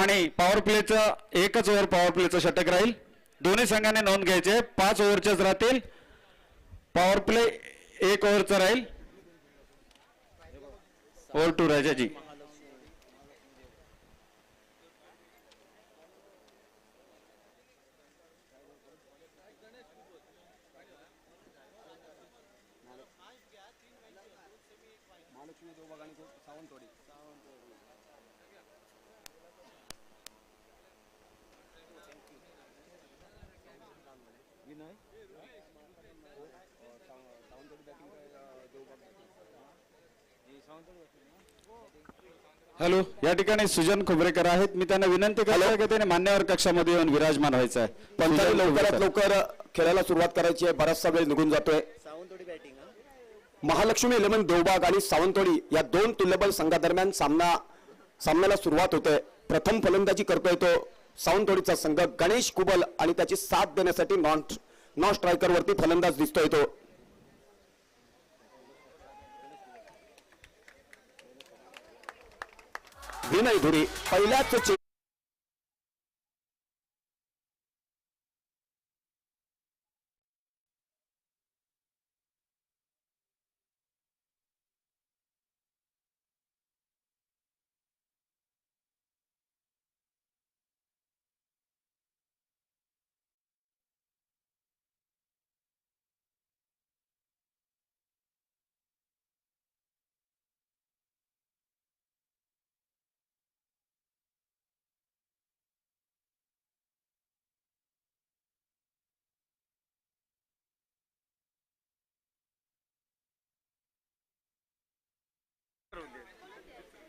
आणि पॉवर प्लेचं एकच over power प्लेचं षटक राहील. दोन्ही संघाने नोंद घ्यायचे. 5 ओव्हरचेच राहतील. पॉवर प्ले 1 ओव्हरचा राहील. Over to Rajaji. हॅलो, या ठिकाणी सुजन खोबरेकर आहेत. मी त्यांना विनंती करतो की त्याने मान्यवर कक्षामध्ये येऊन विराजमान व्हायचं आहे. पंचांनी लवकरात लवकर खेळायला सुरुवात करायची आहे. बराचसा वेळ निघून जातोय. महालक्ष्मी 11 देवबाग आणि सावंतवाडी या 2 तुल्यबल संघादरम्यान सामन्याला सुरुवात होते. प्रथम फलंदाजी करतोय तो सावंतवाडीचा संघ गणेश कुबल आणि त्याची साथ देण्यासाठी नॉन स्ट्रायकर वरती फलंदाज दिसतोय तो. विनय धुरी पहिल्याच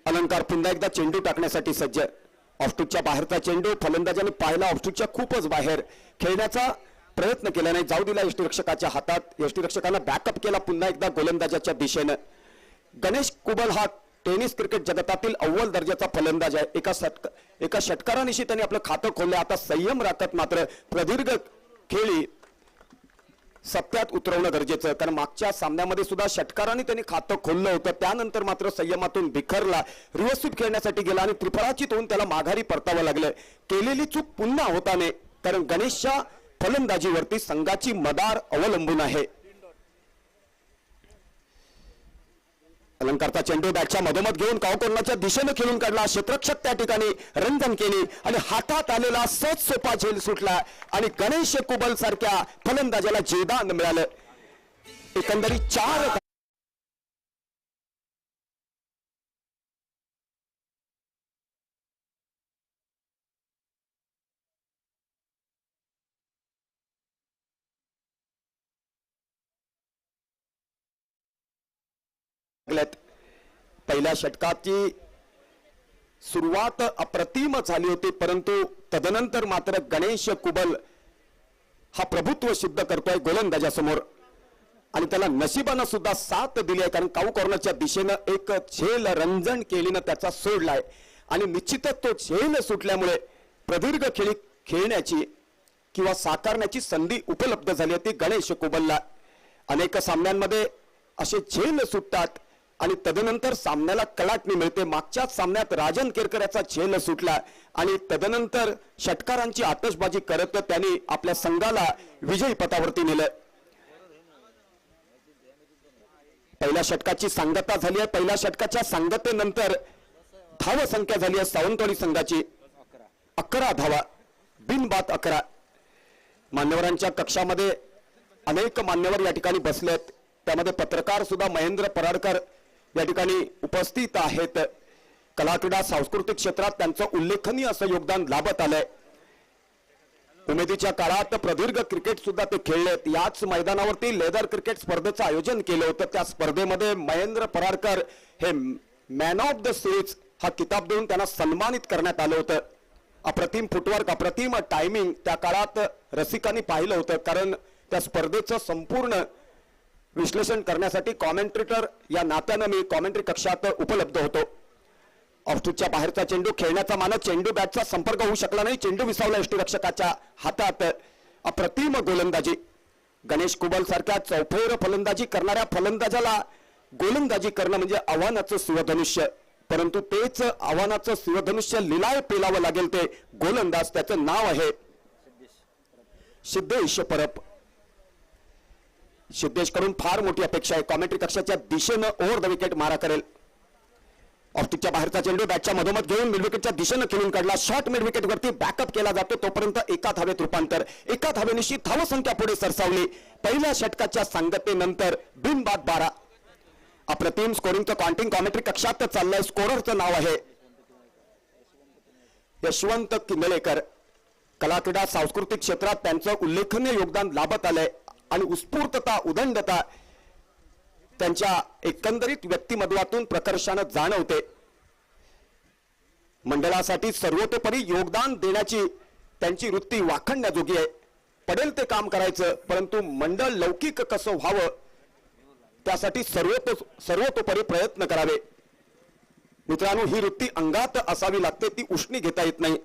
अलंकार पुन्हा एकदा चेंडू टाकण्यासाठी सज्ज. ऑफस्टूटच्या बाहेरचा चेंडू फलंदाजाने पाहिला. ऑफस्टूटच्या खूपच बाहेर खेळण्याचा प्रयत्न केला नाही. जाऊ दिला यष्टीरक्षकाच्या हातात. यष्टीरक्षकांना बॅकअप केला पुन्हा एकदा गोलंदाजाच्या दिशेनं. गणेश कुबल हा टेनिस क्रिकेट जगतातील अव्वल दर्जाचा फलंदाज आहे. एका षटकारानिशी त्यांनी आपलं खातं खोललं. आता संयम राखत मात्र प्रदीर्घ खेळी सत्यात उतरवणं गरजेचं, कारण मागच्या सामन्यामध्ये सुद्धा षटकारांनी त्यांनी खातं खोललं होतं. त्यानंतर मात्र संयमातून बिखरला. रिव्हर्स स्वीप खेळण्यासाठी गेला आणि त्रिफळाचीत होऊन त्याला माघारी परतावं लागलं. केलेली चूक पुन्हा होता नाही, कारण गणेशच्या फलंदाजीवरती संघाची मदार अवलंबून आहे. अलंकारचा चेंडू बॅटच्या मधोमध घेऊन कावकर्णाच्या दिशेने खेळून काढला. क्षेत्ररक्षक त्या ठिकाणी रंजन केली आणि हातात आलेला सहज सोपा झेल सुटला आणि गणेश कुबल सारख्या फलंदाजाला जीवदान मिळालं. एकंदरीत 4 पहिल्या षटकाची सुरुवात अप्रतिम झाली होती, परंतु तदनंतर मात्र गणेश कुबल हा प्रभुत्व सिद्ध करतोय गोलंदाजासमोर आणि त्याला नशिबानं सुद्धा साथ दिली आहे. कारण काऊ कॉर्नरच्या दिशेनं एक झेल रंजन केलीनं त्याचा सोडलाय आणि निश्चितच तो झेल सुटल्यामुळे प्रदीर्घ खेळी खेळण्याची किंवा साकारण्याची संधी उपलब्ध झाली होती गणेश कुबलला. अनेक सामन्यांमध्ये असे झेल सुटतात आणि तदनंतर सामन्याला कलाटणी मिळते. मागच्याच सामन्यात राजन केरकर याचा झेल सुटला आणि तदनंतर षटकारांची आतषबाजी करत त्यांनी आपल्या संघाला विजयी पथावरती नेलं. पहिल्या षटकाची सांगता झाली आहे. पहिल्या षटकाच्या सांगतेनंतर धाव संख्या झाली आहे सावंतवाडी संघाची 11 धावा, बिनबाद 11. मान्यवरांच्या कक्षामध्ये अनेक मान्यवर या ठिकाणी बसलेत. त्यामध्ये पत्रकार सुद्धा महेंद्र पराडकर या ठिकाणी उपस्थित आहेत. कला क्रीडा सांस्कृतिक क्षेत्रात त्यांचं उल्लेखनीय असं योगदान लाभत आलंय. उमेदीच्या काळात प्रदीर्घ क्रिकेट सुद्धा ते खेळलेत. याच मैदानावरती लेदर क्रिकेट स्पर्धेचं आयोजन केलं होतं. त्या स्पर्धेमध्ये महेंद्र पराडकर हे मॅन ऑफ द सिरीज हा किताब देऊन त्यांना सन्मानित करण्यात आलं होतं. अप्रतिम फुटवर्क, अप्रतिम टायमिंग त्या काळात रसिकांनी पाहिलं होतं, कारण त्या स्पर्धेचं संपूर्ण विश्लेषण करण्यासाठी कॉमेंट्रेटर या नात्यानं मी कॉमेंट्री कक्षात उपलब्ध होतो. ऑफस्टूटच्या बाहेरचा चेंडू खेळण्याचा मानस, चेंडू बॅटचा संपर्क होऊ शकला नाही. चेंडू विसावला यष्टीरक्षकाच्या हातात. अप्रतिम गोलंदाजी. गणेश कुबल सारख्या चौफेर फलंदाजी करणाऱ्या फलंदाजाला गोलंदाजी करणं म्हणजे आव्हानाचं शिवधनुष्य. परंतु तेच आव्हानाचं शिवधनुष्य लिलाव पेलावं लागेल ते गोलंदाज, त्याचं नाव आहे सिद्धेश परब. सिद्धेश कडून फार मोठी अपेक्षा आहे. कॉमेंट्री कक्षाच्या दिशेनं ओव्हर द विकेट मारा करेल. ऑफस्टिकच्या बाहेरचा चेंडू बॅटच्या मधोमध घेऊन मिड विकेटच्या दिशेनं खेळून काढला. शॉर्ट मिड विकेट वरती बॅकअप केला जातो, तोपर्यंत एका धावेत रूपांतर. एका धावेनिशी धावसंख्या पुढे सरसावली. पहिल्या षटकाच्या सांगतेनंतर बिनबाद 12. अप्रतिम स्कोरिंगचं काउंटिंग कॉमेंट्री कक्षात चाललंय. स्कोररचं नाव आहे यशवंत किंदळेकर. कला क्रीडा सांस्कृतिक क्षेत्रात त्यांचं उल्लेखनीय योगदान लाभत आलंय आणि उत्स्फूर्तता उदंडता त्यांच्या एकंदरीत व्यक्तिमत्वातून प्रकर्षानं जाणवते. मंडळासाठी सर्वतोपरी योगदान देण्याची त्यांची वृत्ती वाखणण्याजोगी आहे. पडेल ते काम करायचं, परंतु मंडळ लौकिक कसं व्हावं त्यासाठी सर्वतोपरी प्रयत्न करावे. मित्रांनो, ही वृत्ती अंगात असावी लागते, ती उष्णी घेता येत नाही.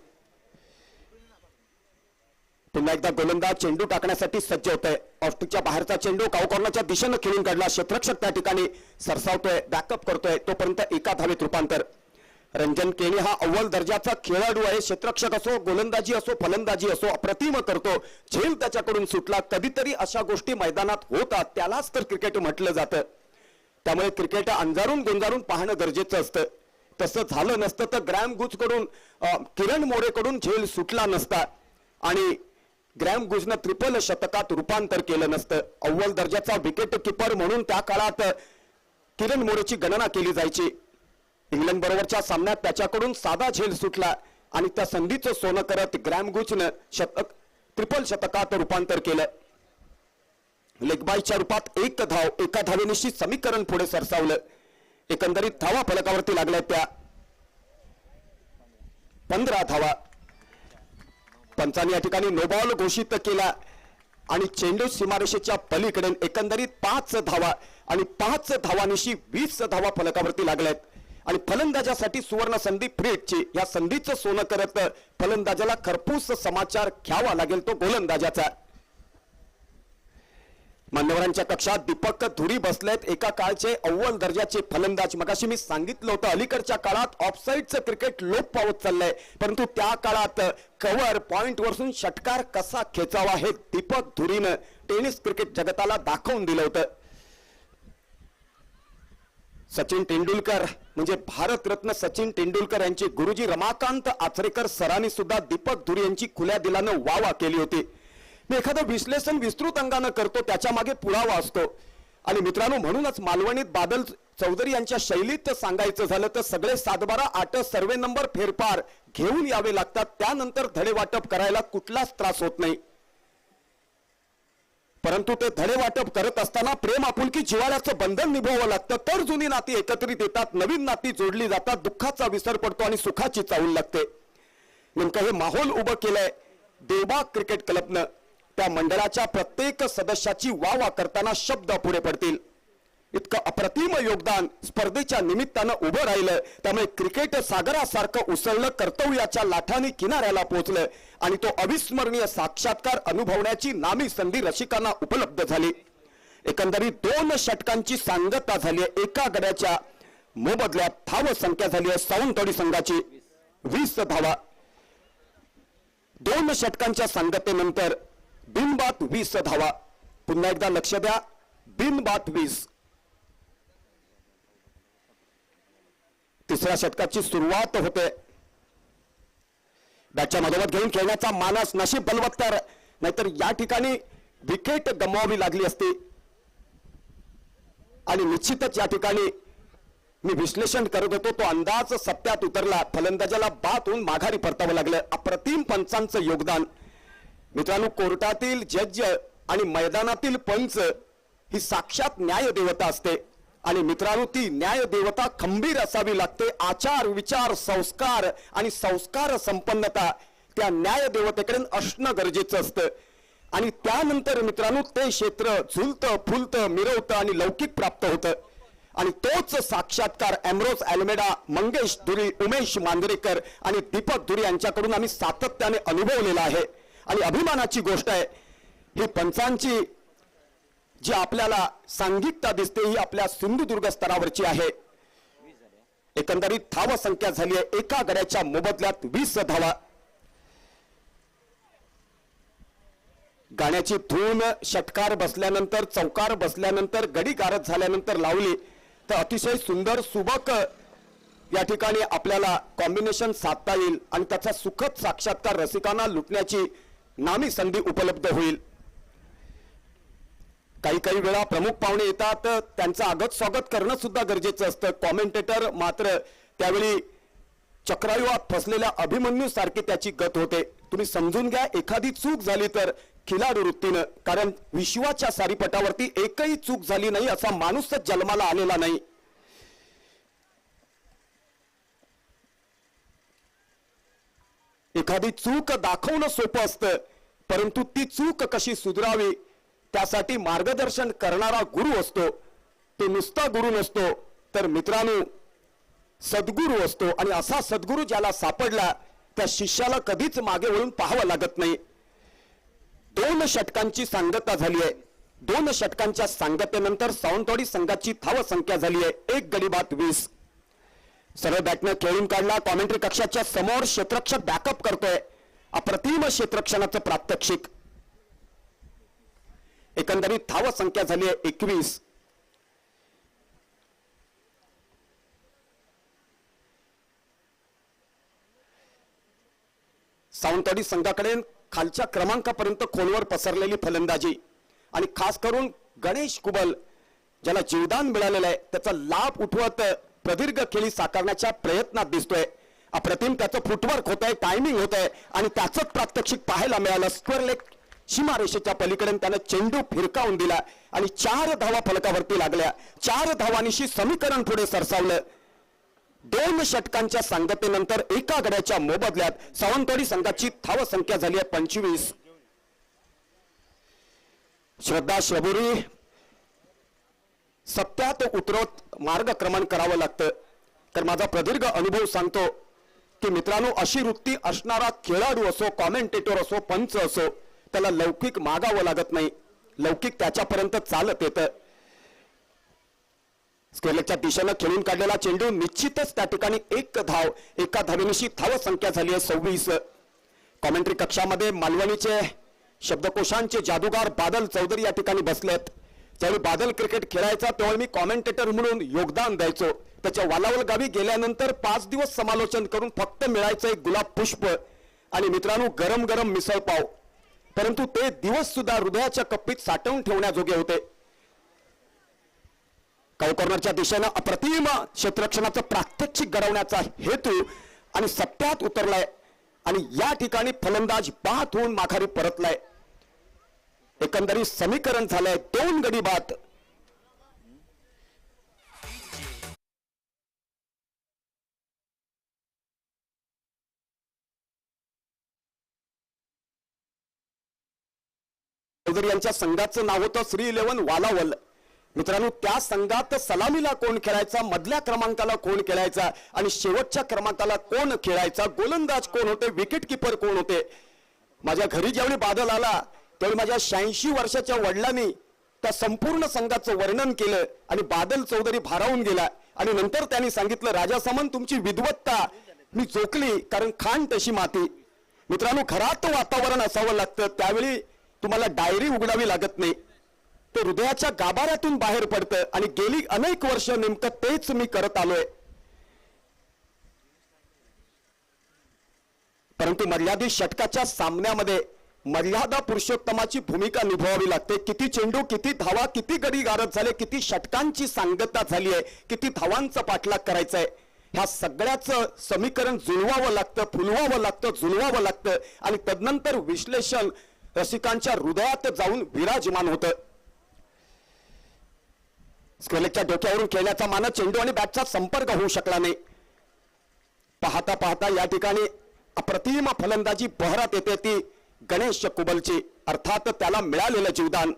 पुन्हा एकदा गोलंदाज चेंडू टाकण्यासाठी सज्ज होत आहे. ऑफस्टिकच्या बाहेरचा चेंडू कावकॉर्नरच्या दिशेनं खेळून काढला. क्षेत्ररक्षक त्या ठिकाणी सरसावतोय, बॅकअप करतोय, तोपर्यंत एका धावेत रूपांतर. रंजन केणी हा अव्वल दर्जाचा खेळाडू आहे. क्षेत्ररक्षक असो, गोलंदाजी असो, फलंदाजी असो, अप्रतिम करतो. झेल त्याच्याकडून सुटला. कधीतरी अशा गोष्टी मैदानात होतात, त्यालाच तर क्रिकेट म्हटलं जातं. त्यामुळे क्रिकेट अंजारून गोंजारून पाहणं गरजेचं असतं. तसं झालं नसतं तर ग्रॅम गुज कडून किरण मोरेकडून झेल सुटला नसता आणि ग्रॅम गुजनं ट्रिपल शतकात रूपांतर केलं नसतं. अव्वल दर्जाचा विकेट किपर म्हणून त्या काळात किरण मोरेची गणना केली जायची. इंग्लंड बरोबरच्या सामन्यात त्याच्याकडून साधा झेल सुटला आणि त्या संधीचं सोनं करत ग्रॅम गुजनं ट्रिपल शतकात रूपांतर केलं. लेगबाईच्या रूपात एक धाव, एका धावेनिशी समीकरण पुढे सरसावलं. एकंदरीत धावा फलकावरती लागल्या त्या 15 धावा. पंचांनी या ठिकाणी नो बॉल घोषित केला आणि चेंडू सीमारेषेच्या पलीकडे. एकंदरीत 5 धावा आणि 5 धावांनिशी 20 धावा फलकावरती लागल्यात आणि फलंदाजासाठी सुवर्ण संधी फ्रीटची. या संधीचं सोनं करत फलंदाजाला खरपूस समाचार घ्यावा लागेल तो गोलंदाजाचा. मान्यवरांच्या कक्षात दीपक धुरी बसलेत, एका काळचे अव्वल दर्जाचे फलंदाज. मगाशी मी सांगितलं होतं, अलीकडच्या काळात ऑफसाईडचं क्रिकेट लोप पावत चाललंय, परंतु त्या काळात कव्हर पॉइंट वरसून षटकार कसा खेचावा हे दीपक धुरीनं टेनिस क्रिकेट जगताला दाखवून दिलं होतं. सचिन तेंडुलकर म्हणजे भारतरत्न सचिन तेंडुलकर यांचे गुरुजी रमाकांत आचरेकर सरांनी सुद्धा दीपक धुरी यांची खुल्या दिलानं वावा केली होती. मी एखादं विश्लेषण विस्तृत अंगानं करतो, त्याच्या मागे पुरावा असतो. आणि मित्रांनो, म्हणूनच मालवणीत बादल चौधरी यांच्या शैलीत सांगायचं झालं तर सगळे 7-12 8 सर्वे नंबर फेरफार घेऊन यावे लागतात. त्यानंतर धडे वाटप करायला कुठलाच त्रास होत नाही. परंतु ते धडे वाटप करत असताना प्रेम आपुलकी जिव्हाळ्याचं बंधन निभावावं लागतं, तर जुनी नाती एकत्रित येतात, नवीन नाती जोडली जातात, दुःखाचा विसर पडतो आणि सुखाची चाहूल लागते. नेमकं हे माहोल उभं केलंय देवबाग क्रिकेट क्लबनं. त्या मंडळाच्या प्रत्येक सदस्याची वावा करताना शब्द पुढे पडतील. इतकं अप्रतिम योगदान स्पर्धेच्या निमित्तानं उभं राहिलं, त्यामुळे क्रिकेट सागरासारखं उसळलं, कर्तव्याच्या लाठांनी किनाऱ्याला पोहोचलं आणि तो अविस्मरणीय साक्षात्कार अनुभवण्याची नामी संधी रसिकांना उपलब्ध झाली. एकंदरीत 2 षटकांची सांगता झाली आहे. एका गड्याच्या मोबदल्यात धाव संख्या झाली आहे सावंतवाडी संघाची 20 धावा. 2 षटकांच्या सांगतेनंतर बिनबाद 20 धावा. पुन्हा एकदा लक्ष द्या, बिनबाद 20. तिसऱ्या षटकाची सुरुवात होते. बॅटच्या मधोमध घेऊन खेळण्याचा मानस, नशीब बलवत्तर, नाहीतर या ठिकाणी विकेट गमवावी लागली असती. आणि निश्चितच या ठिकाणी मी विश्लेषण करत होतो, तो अंदाज सत्यात उतरला. फलंदाजाला बाद होऊन माघारी परतावं लागलं. अप्रतिम पंचांचं योगदान. मित्रांनो, कोर्टातील जज आणि मैदानातील पंच ही साक्षात न्याय देवता असते आणि मित्रांनो, ती न्याय देवता खंबीर असावी लागते. आचार विचार संस्कार आणि संस्कार संपन्नता त्या न्याय देवतेकडे असणं गरजेचं असतं. आणि त्यानंतर मित्रांनो, ते क्षेत्र झुलतं फुलतं मिरवतं आणि लौकिक प्राप्त होतं. आणि तोच साक्षात्कार एम्ब्रोस अल्मेडा, मंगेश धुरी, उमेश मांजरेकर आणि दीपक धुरी यांच्याकडून आम्ही सातत्याने अनुभवलेला आहे. आणि अभिमानाची गोष्ट आहे, ही पंचांची जी आपल्याला सांघिकता दिसते ही आपल्या सिंधुदुर्ग स्तरावरची आहे. एकंदरीत धावा संख्या झाली आहे एका गड्याच्या मोबदल्यात 20 धावा. गाण्याची धून षटकार बसल्यानंतर चौकार बसल्यानंतर गडी गारद झाल्यानंतर लावली तर अतिशय सुंदर सुबक या ठिकाणी आपल्याला कॉम्बिनेशन साधता येईल आणि त्याचा सुखद साक्षात्कार रसिकांना लुटण्याची नामी संधी उपलब्ध होईल. काही काही वेळा प्रमुख पाहुणे येतात त्यांचं आगत स्वागत करणं सुद्धा गरजेचं असतं. कॉमेंटेटर मात्र त्यावेळी चक्रायुवात फसलेल्या अभिमन्यू सारखी त्याची गत होते. तुम्ही समजून घ्या एखादी चूक झाली तर खिलाडू वृत्तीनं, कारण विश्वाच्या सारीपटावरती एकही चूक झाली नाही असा माणूसच जन्माला आलेला नाही. एखादी चूक दाखवणं सोपं असतं, परंतु ती चूक कशी सुधारावी त्यासाठी मार्गदर्शन करणारा गुरु असतो. तो नुसता गुरु नसतो तर मित्रांनो सद्गुरू असतो. आणि असा सद्गुरू ज्याला सापडला त्या शिष्याला कधीच मागे वळून पाहावं लागत नाही. 2 षटकांची सांगता झाली आहे. 2 षटकांच्या सांगतेनंतर सावंतवाडी संघाची धाव संख्या झाली आहे 1 गडी बाद 20. सरळ बॅटनं खेळून काढला. कॉमेंट्री कक्षाच्या समोर क्षेत्ररक्षक बॅकअप करतोय. अप्रतिम क्षेत्ररक्षणाचं प्रात्यक्षिक. एकंदरीत धाव संख्या झाली आहे 21. सावंतवाडी संघाकडे खालच्या क्रमांकापर्यंत खोलवर पसरलेली फलंदाजी आणि खास करून गणेश कुबल ज्याला जीवदान मिळालेलं आहे त्याचा लाभ उठवत प्रदीर्घ खेळी साकारण्याच्या प्रयत्नात दिसतोय. अप्रतिम त्याचं फुटवर्क होत आहे, टायमिंग होत आहे आणि त्याचंच प्रात्यक्षिक पाहायला मिळालं. स्क्वेअर लेग सीमारेषेच्या पलीकडे त्यानं चेंडू फिरकावून दिला आणि 4 धावा फलकावरती लागल्या. 4 धावांशी समीकरण पुढे सरसावलं. 2 षटकांच्या सांगतेनंतर एका गड्याच्या मोबदल्यात सावंतवाडी संघाची धाव संख्या झाली आहे 25. श्रद्धा शबुरी सत्यात उतरवत मार्गक्रमण करावं लागतं. तर माझा प्रदीर्घ अनुभव सांगतो की मित्रांनो अशी वृत्ती असणारा खेळाडू असो, कॉमेंटेटर असो, पंच असो, त्याला लौकिक मागावं लागत नाही. लौकिक त्याच्यापर्यंत चालत येतं. स्क्वेअरलेगच्या दिशेनं खेळून काढलेला चेंडू निश्चितच त्या ठिकाणी 1 धाव. एका धावेनिशी धाव संख्या झाली आहे 26. कॉमेंट्री कक्षामध्ये मालवणीचे शब्दकोशांचे जादूगार बादल चौधरी या ठिकाणी बसलेत. ज्यावेळी बादल क्रिकेट खेळायचा तेव्हा मी कॉमेंटेटर म्हणून योगदान द्यायचो. त्याच्या वालावल गावी गेल्यानंतर 5 दिवस समालोचन करून फक्त मिळायचं एक गुलाब पुष्प आणि मित्रांनो गरम गरम मिसळ पाव. परंतु ते दिवस सुद्धा हृदयाच्या कप्पीत साठवून ठेवण्याजोगे होते. कॉर्नरच्या दिशेनं अप्रतिम क्षेत्ररक्षणाचं प्रात्यक्षिक घडवण्याचा हेतू आणि सत्यात उतरलाय आणि या ठिकाणी फलंदाज बाद होऊन माघारी परतलाय. एकंदरीत समीकरण झालंय 2 गडी बाद. चौधरी यांच्या संघाचं नाव होतं श्री 11 वालावल. मित्रांनो त्या संघात सलामीला कोण खेळायचा, मधल्या क्रमांकाला कोण खेळायचा आणि शेवटच्या क्रमांकाला कोण खेळायचा, गोलंदाज कोण होते, विकेट किपर कोण होते. माझ्या घरी ज्यावेळी बादल आला त्यावेळी माझ्या 86 वर्षाच्या वडिलांनी त्या संपूर्ण संघाचं वर्णन केलं आणि बादल चौधरी भारावून गेला आणि नंतर त्यांनी सांगितलं राजा सामंत तुमची विद्वत्ता मी जोखली कारण खाण तशी माती. मित्रांनो घरात वातावरण असावं लागतं. त्यावेळी तुम्हाला डायरी उघडावी लागत नाही. ते हृदयाच्या गाभाऱ्यातून बाहेर पडतं आणि गेली अनेक वर्ष नेमकं तेच मी करत आलोय. परंतु मर्यादित षटकाच्या सामन्यामध्ये मर्यादा पुरुषोत्तमाची भूमिका निभावावी लागते. किती चेंडू, किती धावा, किती गडी गारद झाले, किती षटकांची सांगता झाली आहे, किती धावांचा पाठलाग करायचा आहे, ह्या सगळ्याचं समीकरण जुळवावं लागतं, फुलवावं लागतं, जुळवावं लागतं आणि तदनंतर विश्लेषण रसिकांच्या हृदयात जाऊन विराजमान होतं. स्क्वेअरलेगच्या डोक्यावरून खेळण्याचा मान चेंडू आणि बॅटचा संपर्क होऊ शकला नाही. पाहता पाहता या ठिकाणी अप्रतिम फलंदाजी बहरात येते ती गणेश कुबलची. अर्थात त्याला मिळालेलं जीवदान.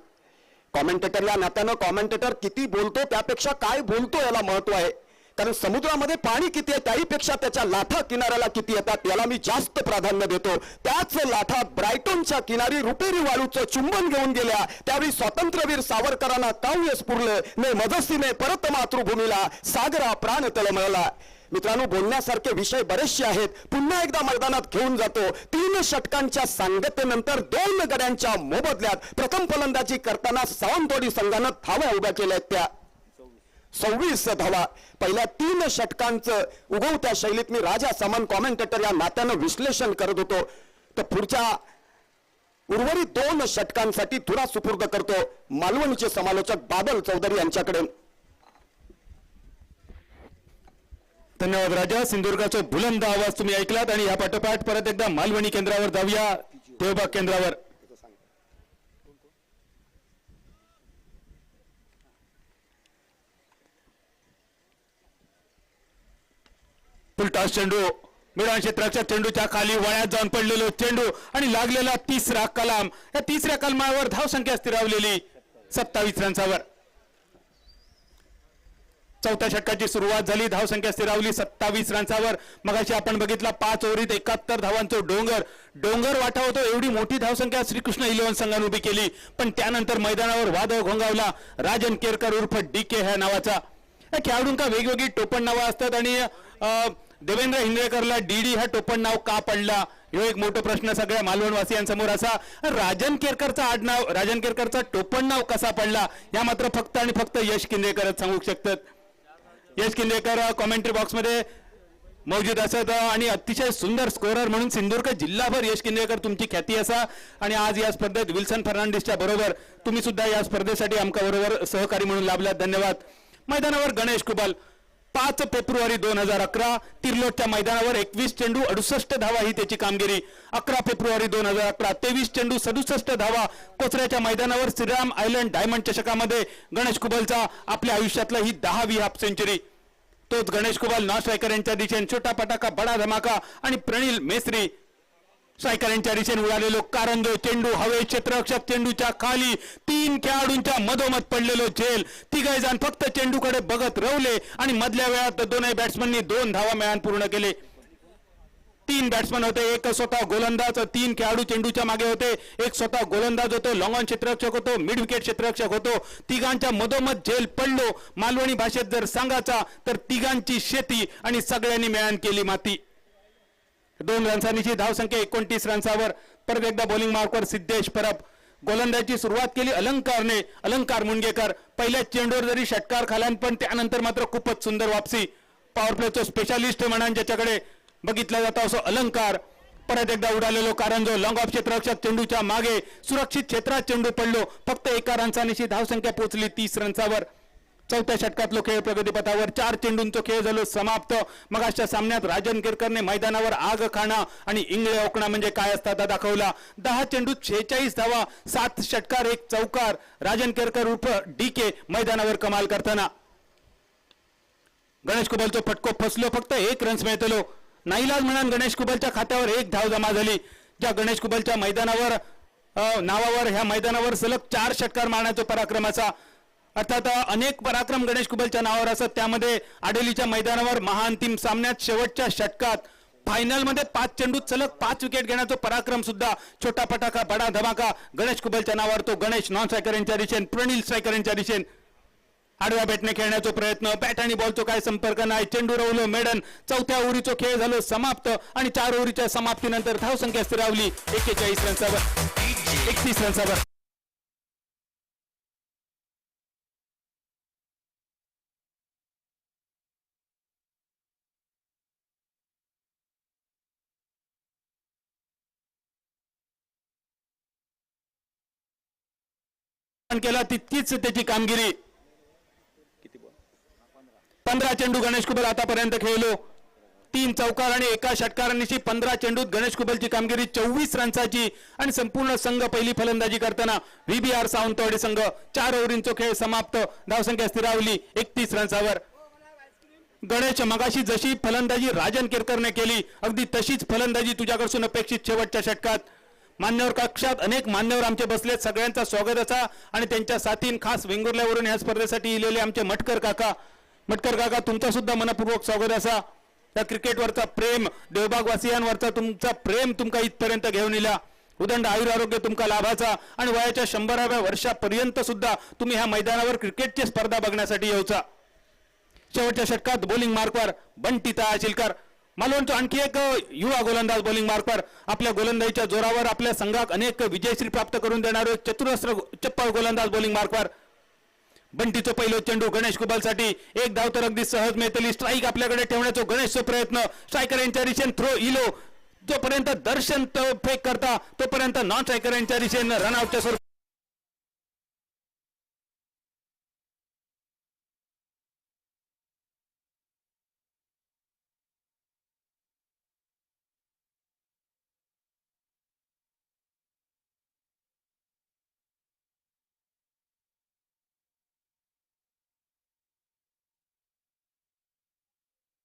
कॉमेंटेटर या नात्यानं कॉमेंटेटर किती बोलतो त्यापेक्षा काय बोलतो याला महत्व आहे. कारण समुद्रामध्ये पाणी किती आहे त्याहीपेक्षा त्याच्या लाठा किनाऱ्याला किती येतात याला मी जास्त प्राधान्य देतो. त्याच लाठा ब्रायटनच्या किनारी रुपेरी वाळूचं चुंबन घेऊन गेल्या. त्यावेळी स्वातंत्र्यवीर सावरकरांना काव्य स्फुरलं ने मजसीने परत मातृभूमीला सागरा प्राण तळमळला. मित्रांनो, बोलण्यासारखे विषय बरेचसे आहेत. पुन्हा एकदा मैदानात घेऊन जातो. 3 षटकांच्या सांगतेनंतर 2 गड्यांच्या मोबदल्यात प्रथम फलंदाजी करताना सावंतवाडी संघानं धावा उभ्या केल्या. त्या 26 धावा. पहिल्या 3 षटकांचं उगवत्या शैलीत मी राजा सामान कॉमेंटेटर या नात्यानं विश्लेषण करत होतो. तर पुढच्या उर्वरित 2 षटकांसाठी धुरा सुपूर्द करतो मालवणीचे समालोचक बादल चौधरी यांच्याकडे. धन्यवाद राजा. सिंधुदुर्गाचा बुलंद आवाज तुम्ही ऐकलात आणि या पाठोपाठ परत एकदा मालवणी केंद्रावर जाऊया. देवबाग केंद्रावर फुलटॉस चेंडू, मैदान क्षेत्राच्या चेंडूच्या खाली वळ्यात जाऊन पडलेलो चेंडू आणि लागलेला 3रा कलाम. या 3ऱ्या कलमावर धावसंख्या स्थिरावलेली 27 रन्सावर. चौथ्या षटकाची सुरुवात झाली. धावसंख्या स्थिरावली 27 रन्सावर. मगाशी आपण बघितला 5 ओव्हरीत 71 धावांचं डोंगर वाटा होतो. एवढी मोठी धावसंख्या श्रीकृष्ण इलेव्हन संघाने उभी केली. पण त्यानंतर मैदानावर वादळ घोंगावला राजन केरकर उर्फ DK ह्या नावाचा. या खेळाडूंका वेगवेगळी टोपण नावं असतात आणि देवेंद्र हिंगळेकरला DD हा टोपण नाव का पडला ह्यो एक मोठा प्रश्न सगळ्या मालवणवासियांसमोर असा. राजन केरकरचा टोपण नाव कसा पडला या मात्र फक्त आणि फक्त यश किंदेकरच सांगू शकतात. यश किंदेकर कॉमेंट्री बॉक्समध्ये मौजूद असत आणि अतिशय सुंदर स्कोरर म्हणून सिंधुदुर्ग जिल्हाभर यश किंदेकर तुमची ख्याती असा. आणि आज या स्पर्धेत विल्सन फर्नांडिसच्या बरोबर तुम्ही सुद्धा या स्पर्धेसाठी आमच्या बरोबर सहकारी म्हणून लाभलात. धन्यवाद. मैदानावर गणेश कुबल 5 फेब्रुवारी 2011 तिर्लोटच्या मैदानावर 21 चेंडू 68 धावा ही त्याची कामगिरी. 11 फेब्रुवारी 2011 23 चेंडू 67 धावा. कोचऱ्याच्या मैदानावर श्रीराम आयलंड डायमंड चषकामध्ये गणेश कुबलचा आपल्या आयुष्यातला ही 10वी हाफ सेंचुरी. तोच गणेश कुबल नॉन स्ट्रायकर यांच्या दिशेने छोटा पटाका बडा धमाका आणि प्रणिल मेस्त्री स्ट्रायकर यांच्या दिशेने उडालेलो कारंजो चेंडू हवे क्षेत्ररक्षक चेंडूच्या खाली 3 खेळाडूंच्या मधोमध पडलेलो झेल. 3 जण फक्त चेंडूकडे बघत रवले आणि मधल्या वेळात दोन्ही बॅट्समननी 2 धावा मिळवून पूर्ण केले. 3 बॅट्समन होते. एक स्वतः गोलंदाज, 3 खेळाडू चेंडूच्या मागे होते. एक स्वतः गोलंदाज होतो, लॉंग ऑन क्षेत्ररक्षक होतो, मिड विकेट क्षेत्ररक्षक होतो. 3 मधोमध झेल पडलो. मालवणी भाषेत जर सांगायचा तर 3 शेती आणि सगळ्यांनी मिळवून केली माती. 2 रन्सांची धावसंख्या 29 रन्सावर. परत एकदा बॉलिंग मार्कवर सिद्धेश परब. गोलंदाजी सुरुवात केली अलंकार मुंडगेकर. पहिल्या चेंडूवर जरी षटकार खाल्यान पण त्यानंतर मात्र खूपच सुंदर वापसी. पॉवर प्लेचं स्पेशालिस्ट म्हणून ज्याच्याकडे बघितला जातो असो अलंकार. परत एकदा उडालेलो कारंजो लॉंग ऑफ क्षेत्ररक्षक चेंडूच्या मागे सुरक्षित क्षेत्रात चेंडू पडलो. फक्त 1 रन्सांची धावसंख्या पोहोचली 30 रन्सावर. चौथ्या षटकातलो खेळ प्रगतीपथावर 4 चेंडूंचा खेळ झालो समाप्त. मगाच्या सामन्यात राजन केरकरने मैदानावर आग खाणा आणि इंगळे ओकणा म्हणजे काय असतात दाखवला. 10 चेंडूत 46 धावा, 7 षटकार 1 चौकार. राजन केरकर उर्फ DK मैदानावर कमाल करताना. गणेश कुबलचं फटको फसलो. फक्त 1 रन्स मिळतलो. नाईलाज म्हणून गणेश कुबलच्या खात्यावर 1 धाव जमा झाली. ज्या गणेश कुबलच्या मैदानावर नावावर ह्या मैदानावर सलग 4 षटकार मारण्याचा पराक्रम असा. अर्थात अनेक पराक्रम गणेश कुबलच्या नावावर असत. त्यामध्ये आडेलीच्या मैदानावर महाअंतिम सामन्यात शेवटच्या षटकात फायनलमध्ये 5 चेंडूत सलग 5 विकेट घेण्याचा पराक्रम सुद्धा छोटा पटाका बडा धमाका गणेश कुबलच्या नावावर. तो गणेश नॉन स्ट्रायकर यांच्या दिशेने प्रणिल स्ट्रायकर यांच्या दिशेने आडव्या बॅटने खेळण्याचा प्रयत्न. बॅट आणि बॉलचा काय संपर्क नाही. चेंडू रवलो मेडन. 4थ्या ओव्हरीचा खेळ झालो समाप्त आणि 4 ओव्हरीच्या समाप्तीनंतर धावसंख्या स्थिरावली 41 रन्सावर 31 रन्सावर. केला तितकीच त्याची कामगिरी. 15 चेंडू गणेश कुबल आतापर्यंत खेळलो. 3 चौकार आणि 1 षटकारांची 15 चेंडूत गणेश कुबलची कामगिरी 24 रन्साची आणि संपूर्ण संघ पहिली फलंदाजी करताना VBR सावंतवाडी संघ 4 ओव्हरींचा खेळ समाप्त. धावसंख्या स्थिरावली 31 रन्सावर. गणेश मगाशी जशी फलंदाजी राजन केरकरने केली अगदी तशीच फलंदाजी तुझ्याकडून अपेक्षित शेवटच्या षटकात. मान्यवर कक्षात अनेक मान्यवर आमचे बसलेत. सगळ्यांचा स्वागत असा आणि त्यांच्या साथीन खास वेंगुर्ल्यावरून या स्पर्धेसाठी इलेले आमचे मटकर काका तुमचा सुद्धा मनपूर्वक स्वागत असा. त्या क्रिकेटवरचा प्रेम देवबाग वासियांवरचा तुमचा प्रेम तुमका इथपर्यंत घेऊन इला. उदंड आयुर आरोग्य तुमका लाभाचा आणि वयाच्या 100व्या वर्षापर्यंत सुद्धा तुम्ही ह्या मैदानावर क्रिकेटची स्पर्धा बघण्यासाठी येऊचा. शेवटच्या षटकात बॉलिंग मार्कवर बंटी तहसीलकर. मालवणचा आणखी एक युवा गोलंदाज बॉलिंग मार्कवर. आपल्या गोलंदाजीच्या जोरावर आपल्या संघात अनेक विजयश्री प्राप्त करून देणारे चतुरस्र चप्पल गोलंदाज बॉलिंग मार्कवर. बंटीचं पहिलं चेंडू गणेश कुबलसाठी. एक धाव तर अगदी सहज मिळतली. स्ट्राईक आपल्याकडे ठेवण्याचा गणेशचा प्रयत्न. स्ट्रायकर यांच्या दिशेने थ्रो इलो. जोपर्यंत दर्शन फेक करता तोपर्यंत नॉन स्ट्रायकर यांच्या दिशेने रनआउटच्या स्वरूपात.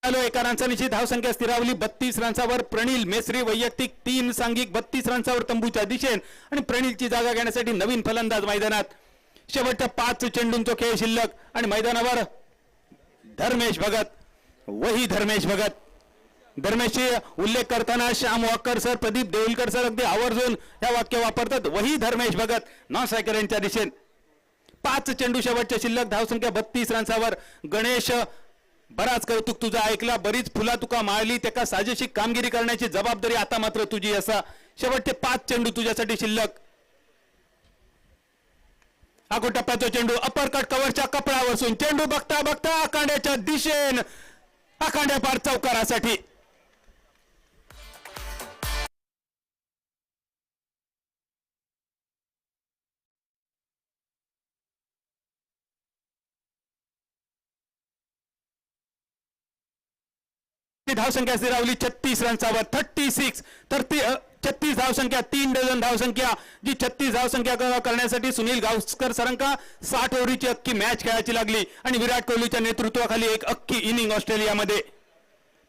एका रनची धावसंख्या स्थिरावली 32 रन्सावर. प्रणिल मेसरी वैयक्तिक 3 सांघिक 32 रन्सावर तंबूच्या दिशेने आणि प्रणिलची जागा घेण्यासाठी नवीन फलंदाज मैदानात. शेवटच्या 5 चेंडूंचा खेळ शिल्लक आणि मैदानावर धर्मेश भगत. वही धर्मेश भगत. धर्मेशचे उल्लेख करताना Shyam Walker sir, Pradeep Deulkar sir अगदी आवर्जून या वाक्य वापरतात. वही धर्मेश भगत नॉन स्ट्रायकर यांच्या दिशेने. 5 चेंडू शेवटच्या शिल्लक. धावसंख्या 32 रन्सावर. गणेश, बराच कौतुक तुझं ऐकला. बरीच फुला तुका माळली. त्याका साजेशी कामगिरी करण्याची जबाबदारी आता मात्र तुझी असा. शेवटचे 5 चेंडू तुझ्यासाठी शिल्लक. आगो टप्प्याचा चेंडू अप्परकट कव्हरच्या कपडावरून चेंडू बघता बघता आखांड्याच्या दिशेन. आखांड्या पार चौकारासाठी. धावसंख्या स्थिरावली 36 रन्सावर. 36 धावसंख्या. 3 डझन धावसंख्या. जी 36 धावसंख्या करण्यासाठी सुनील गावस्कर सरांका 60 ओव्हरची अख्खी मॅच खेळायची लागली आणि विराट कोहलीच्या नेतृत्वाखाली एक अख्खी इनिंग ऑस्ट्रेलियामध्ये.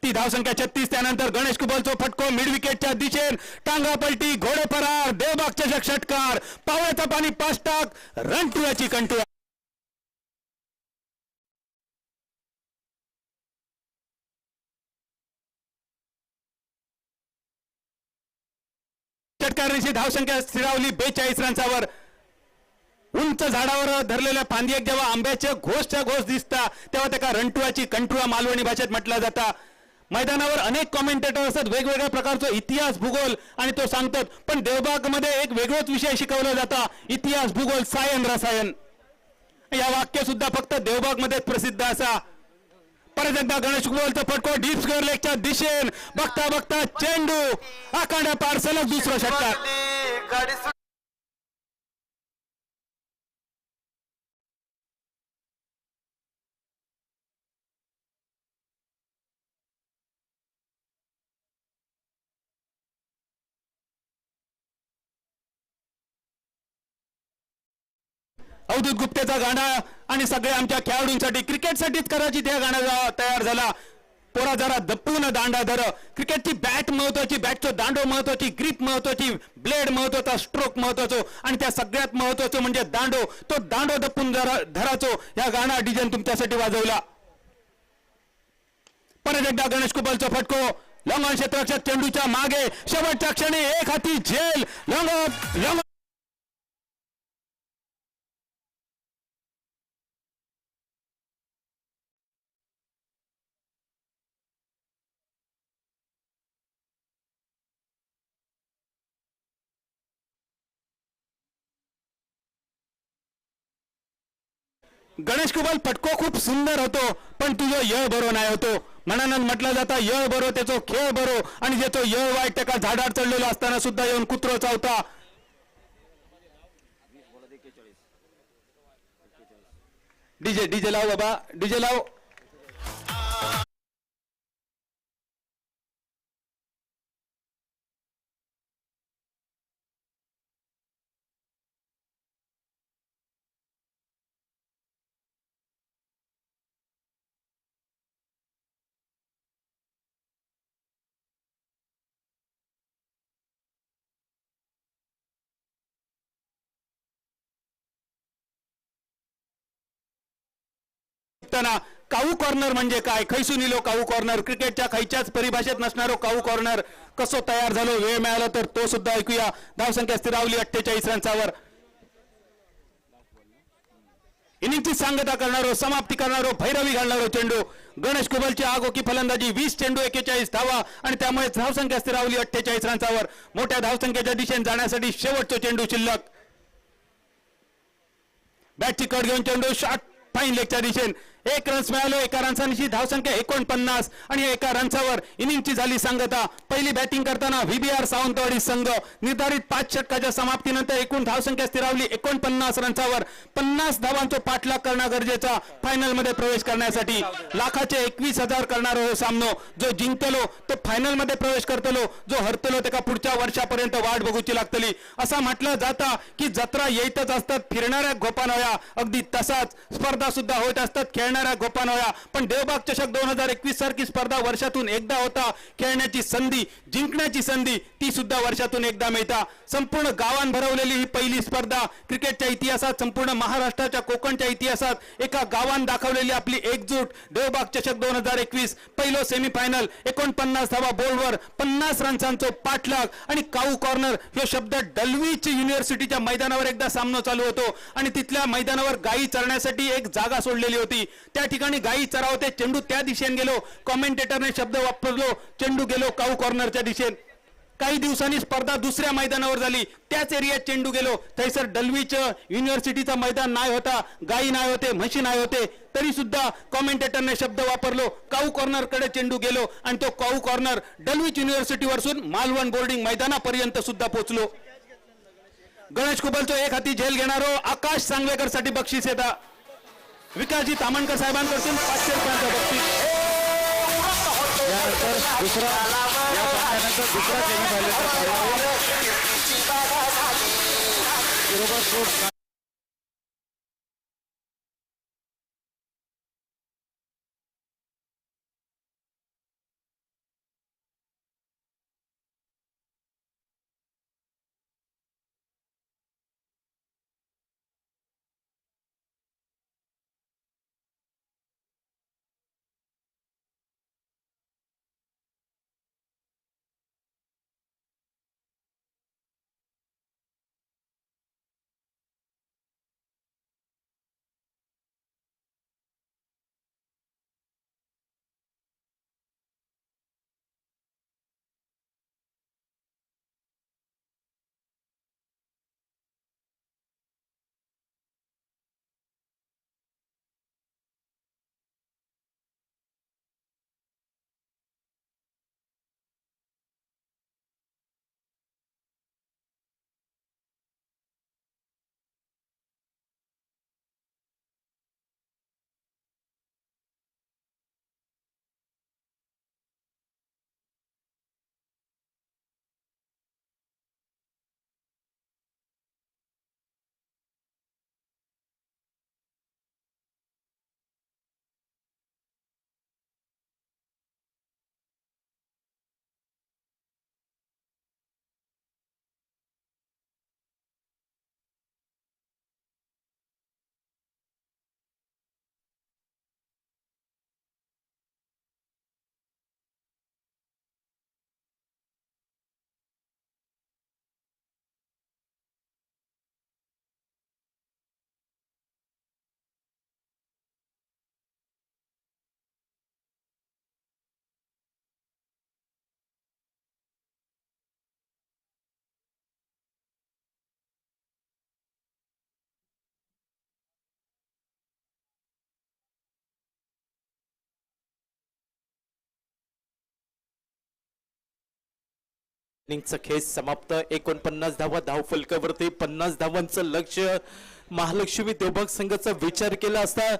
ती धावसंख्या 36. त्यानंतर गणेश कुबलचा फटको मिड विकेटच्या दिशेने. टांगा पलटी, घोडे फरार, देवबागचे षटकार, पावळ्याचा पाणी 5 टाक, रणटुळ्याची कंटुळा. षटकाराची धावसंख्या स्थिरावली 42 रन्सावर. उंच झाडावर धरलेल्या फांदीत जेव्हा आंब्याच्या घोषच्या घोष दिसता तेव्हा त्याला रणटुळाची कंटुळा मालवणी भाषेत म्हटलं जातं. मैदानावर अनेक कॉमेंटेटर असतात, वेगवेगळ्या प्रकारचा इतिहास भूगोल आणि तो सांगतात. पण देवबागमध्ये एक वेगळाच विषय शिकवला जाता, इतिहास भूगोल सायन रसायन. या वाक्य सुद्धा फक्त देवबागमध्ये प्रसिद्ध असा. परत एकदा गणेश कुबलचा फटको डीप स्क्वेअर लेगच्या दिशेने. बघता बघता चेंडू आखांड्या पार सलग दुसरा षटकार. अवधूत गुप्तेचा गाणा आणि सगळे आमच्या खेळाडूंसाठी क्रिकेटसाठीच करायची त्या गाणं तयार झाला. पोरा जरा दपून दांडा धर. क्रिकेटची बॅट महत्वाची, बॅटचं दांडो महत्वाची, ग्रीप महत्वाची, ब्लेड महत्वाचा, स्ट्रोक महत्वाचा आणि त्या सगळ्यात महत्वाचं म्हणजे दांडो. तो दांडो दपून धराचो या गाणा डिझाईन तुमच्यासाठी वाजवला. परत एकदा गणेश कुबलचा फटको लॉंग ऑन क्षेत्ररक्षक चेंडूच्या मागे. शेवटच्या क्षणी एक हाती झेल. लॉंग गणेश कुबल फटको खूप सुंदर होतो पण तुझं यळ बरो नाही होतो. म्हणून म्हटलं जातं यळ बरो त्याचो खेळ बरो आणि ज्याचो यळ वाईट त्या झाडावर चढलेला असताना सुद्धा येऊन कुत्रो चावता. डीजे लाव बाबा, डीजे लाव. काऊ कॉर्नर म्हणजे काय, खैसून इलो काऊ कॉर्नर. क्रिकेटच्या खैच्याच परिभाषेत नसणारो काऊ कॉर्नर कसो तयार झालो, वेळ मिळाला तर तो सुद्धा ऐकूया. धावसंख्या स्थिरावली 48 रन्सावर. इनिंगची सांगता करणारो, समाप्ती करणारो, भैरवी घालणारो चेंडू. गणेश कुबलची आगोकी फलंदाजी, 20 चेंडू 41 धावा आणि त्यामुळे धावसंख्या स्थिरावली 48 रन्सावर. मोठ्या धावसंख्येच्या दिशेने जाण्यासाठी शेवटचा चेंडू शिल्लक. बॅटची कट घेऊन चेंडू शॉट फाईन लेगच्या दिशेने. 1 रन्स मिळालो. एका रन्सांची धावसंख्या 49 आणि एका रन्सावर इनिंगची झाली सांगता. पहिली बॅटिंग करताना व्हीबीआर सावंतवाडी संघ निर्धारित 5 षटकाच्या समाप्तीनंतर एकूण धावसंख्या स्थिरावली 49 रन्सावर. 50 धावांचा पाठलाग करणं गरजेचा फायनल मध्ये प्रवेश करण्यासाठी. लाखाचे 21,000 करणारा हो सामनो. जो जिंकतलो तो फायनल मध्ये प्रवेश करतलो, जो हरतलो त्याला पुढच्या वर्षापर्यंत वाट बघूची लागतली. असं म्हटलं जाता की जत्रा येतच असतात फिरणाऱ्या गोपानोया. अगदी तसाच स्पर्धा सुद्धा होत असतात खेळणाऱ्या गोपानोया. पण देवबाग चषक 2021 सारखी स्पर्धा वर्षातून एकदा होता. खेळण्याची संधी, जिंकण्याची संधी ती सुद्धा वर्षातून एकदा मिळता. संपूर्ण गावान भरवलेली ही पहिली स्पर्धा क्रिकेटच्या इतिहासात, संपूर्ण महाराष्ट्राच्या कोकणच्या इतिहासात एका गावान दाखवलेली आपली एकजूट. देवबाग चषक 2021 पहिलो सेमीफायनल. 49 धावा बोर्डवर, 50 रन्सांचा पाठलाग आणि काऊ कॉर्नर हे शब्द डलवीच युनिव्हर्सिटीच्या मैदानावर एकदा सामना चालू होतो आणि तिथल्या मैदानावर गायी चरण्यासाठी एक जागा सोडलेली होती. त्या ठिकाणी गायी चरावते, चेंडू त्या दिशेने गेलो. कॉमेंटेटरने शब्द वापरलो, चेंडू गेलो काऊ कॉर्नरच्या दिशेने. काही दिवसांनी स्पर्धा दुसऱ्या मैदानावर झाली. त्याच एरियात चेंडू गेलो. थैसर डलवीच युनिव्हर्सिटीचा मैदान नाही होता, गायी नाही होते, म्हशी नाही होते, तरी सुद्धा कॉमेंटेटरने शब्द वापरलो. काऊ कॉर्नर कडे चेंडू गेलो आणि तो काऊ कॉर्नर डलवीच युनिव्हर्सिटी वरसून मालवण बोर्डिंग मैदानापर्यंत सुद्धा पोहोचलो. गणेश कुबलचो एक हाती झेल घेणारो आकाश सांगवेकर साठी बक्षीस येता. विकासजी तामणकर साहेबांकडून 500 रुपयांचा बक्षीस. यानंतर दुसरा या सामन्यानंतर दुसरा सेमीफायनलचा बरोबर इनिंगचा खेळ समाप्त. 49 धावा धावफलकावरती 50 धावांचं लक्ष्य. महालक्ष्मी देवबाग संघाचा विचार केला असता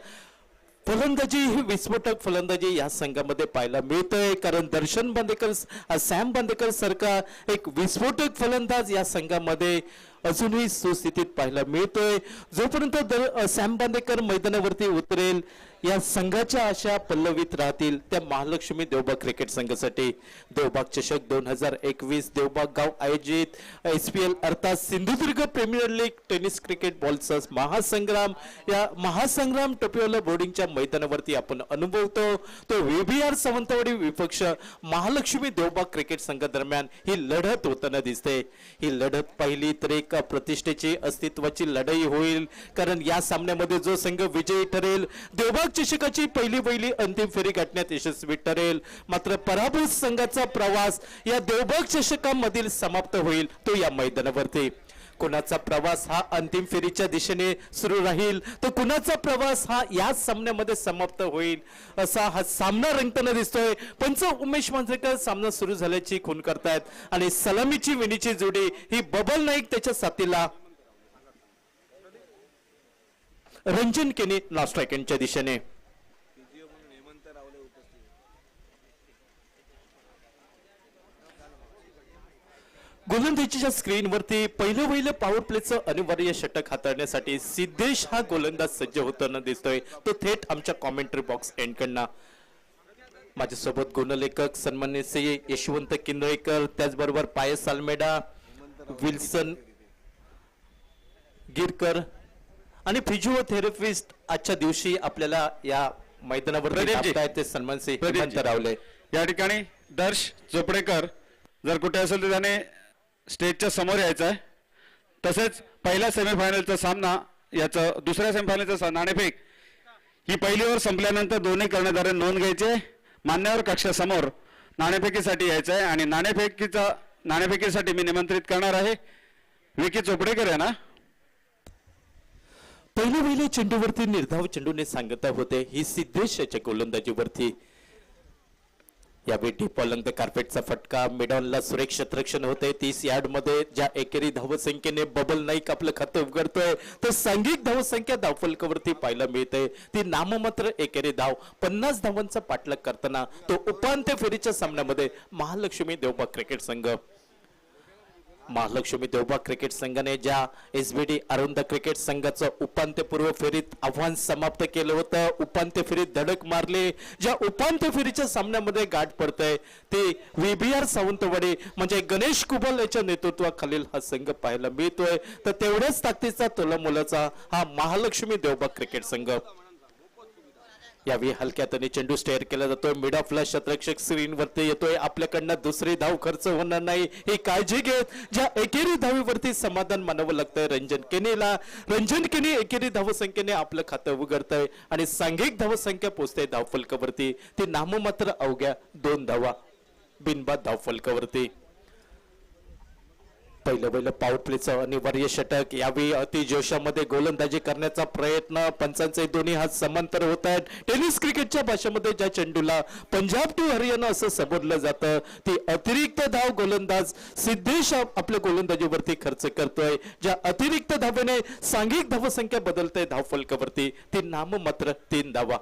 फलंदाजी ही विस्फोटक फलंदाजी या संघामध्ये पाहायला मिळतोय. कारण दर्शन बांदेकर, सॅम बांदेकर सारखा एक विस्फोटक फलंदाज या संघामध्ये अजूनही सुस्थितीत पाहायला मिळतोय. जोपर्यंत सॅम बांदेकर मैदानावरती उतरेल या संघाच्या आशा पल्लवित राहतील त्या महालक्ष्मी देवबाग क्रिकेट संघासाठी. देवबाग चषक 2021 देवबाग गाव आयोजित SPL अर्थात Sindhudurg premier league tennis cricket बॉलचा महासंग्राम, या महासंग्राम टोपीवाला बोर्डिंगच्या मैदानावरती आपण अनुभवतो. तो VBR सावंतवाडी विपक्ष महालक्ष्मी देवबाग क्रिकेट संघादरम्यान ही लढत होताना दिसते. ही लढत पाहिली तर एक एक प्रतिष्ठेची अस्तित्वाची लढाई होईल, कारण या सामन्यामध्ये जो संघ विजयी ठरेल देवबाग चषकाची पहिली अंतिम फेरी गाठण्यात यशस्वी ठरेल. मात्र पराभूत संघाचा प्रवास या देवबाग चषकामधील समाप्त होईल तो या मैदानावरती. कुणाचा प्रवास हा अंतिम फेरीच्या दिशेने सुरू राहील तर कुणाचा प्रवास हा या सामन्यामध्ये समाप्त होईल असा हा सामना रंगताना दिसतोय. पंच उमेश मांजरेकर सामना सुरू झाल्याची खून करतायत आणि सलामीची विणीची जोडी ही बबल नाईक त्याच्या साथीला रंजन केनी नास्ट्रायकनच्या दिशेने. गोलंदाजीच्या स्क्रीनवरती पहिलं पॉवर प्लेचं अनिवार्य षटक हाताळण्यासाठी सिद्धेश हा गोलंदाज सज्ज होताना दिसतोय. तो थेट आमच्या कॉमेंट्री बॉक्स एंडकडनं. माझ्यासोबत गुणलेखक सन्मान्य श्री यशवंत किंदळेकर, त्याचबरोबर पायस सालमेडा, विल्सन गिरकर आणि फिजिओथेरपिस्ट आजच्या दिवशी आपल्याला या मैदानावर ते सन्मान श्री हेमंत रावले. या ठिकाणी दर्श चोपडेकर जर कुठे असेल तर त्याने स्टेजच्या समोर यायचं आहे. तसेच पहिल्या सेमीफायनलचा सामना याचं दुसऱ्या सेमीफायनलचा नाणेफेक ही पहिली ओव्हर संपल्यानंतर दोन्ही कर्णधारांनी नोंद घ्यायची आहे. मान्यवर कक्षासमोर नाणेफेकीसाठी यायचं आहे आणि नाणेफेकीसाठी मी निमंत्रित करणार आहे विकी चोपडेकर यांना. पहिल्या चेंडूवरती निर्धाव चेंडूने सांगता होते ही सिद्धेशच्या गोलंदाजीवरती. यावेळी डीप ऑलंग कार्पेटचा फटका, मिडॉनला सुरेख क्षेत्ररक्षण होते. 30 यार्ड मध्ये ज्या एकेरी धावसंख्येने बबल नाईक आपलं खातं उघडतोय तर सांघिक धावसंख्या धावफलकावरती पाहायला मिळते ती नाममात्र एकेरी धाव. 50 धावांचा पाठलाग करताना तो उपांत्य फेरीच्या सामन्यामध्ये महालक्ष्मी देवबाग क्रिकेट संघ. महालक्ष्मी देवबाग क्रिकेट संघाने ज्या एसबीडी अरुंद क्रिकेट संघाचं उपांत्यपूर्व फेरीत आव्हान समाप्त केलं होतं, उपांत्य फेरीत धडक मारली, ज्या उपांत्य फेरीच्या सामन्यामध्ये गाठ पडतंय ते VBR सावंतवाडी म्हणजे गणेश कुबल याच्या नेतृत्वाखालील हा संघ पाहायला मिळतोय. तर तेवढ्याच ताकदीचा तोलामोलाचा हा महालक्ष्मी देवबाग क्रिकेट संघ. यावेळी हलक्या हाताने चेंडू स्टेअर केला जातोय. मिड ऑफला क्षेत्ररक्षक स्क्रीनवरती येतोय. आपल्याकडनं दुसरी धाव खर्च होणार नाही ही काळजी घेत ज्या एकेरी धावीवरती समाधान मानावं लागतंय रंजन केनी एकेरी धावसंख्येने आपलं खातं उघडतंय आणि सांघिक धावसंख्या पोहोचते धावफलकावरती ती नाममात्र अवघ्या 2 धावा बिनबाद धावफलकावरती. पहिलं पॉवर प्लेचं अनिवार्य षटक. यावेळी अतिजोशामध्ये गोलंदाजी करण्याचा प्रयत्न पंचांचे दोन्ही हात समांतर होत आहेत. टेनिस क्रिकेटच्या भाषेमध्ये ज्या चेंडूला पंजाब टू हरियाणा असं संबोधलं जातं ती अतिरिक्त धाव गोलंदाज सिद्धेश आपल्या गोलंदाजीवरती खर्च करतोय. ज्या अतिरिक्त धावेने सांघिक धावसंख्या बदलते धावफलकावरती ती नाममात्र 3 धावा.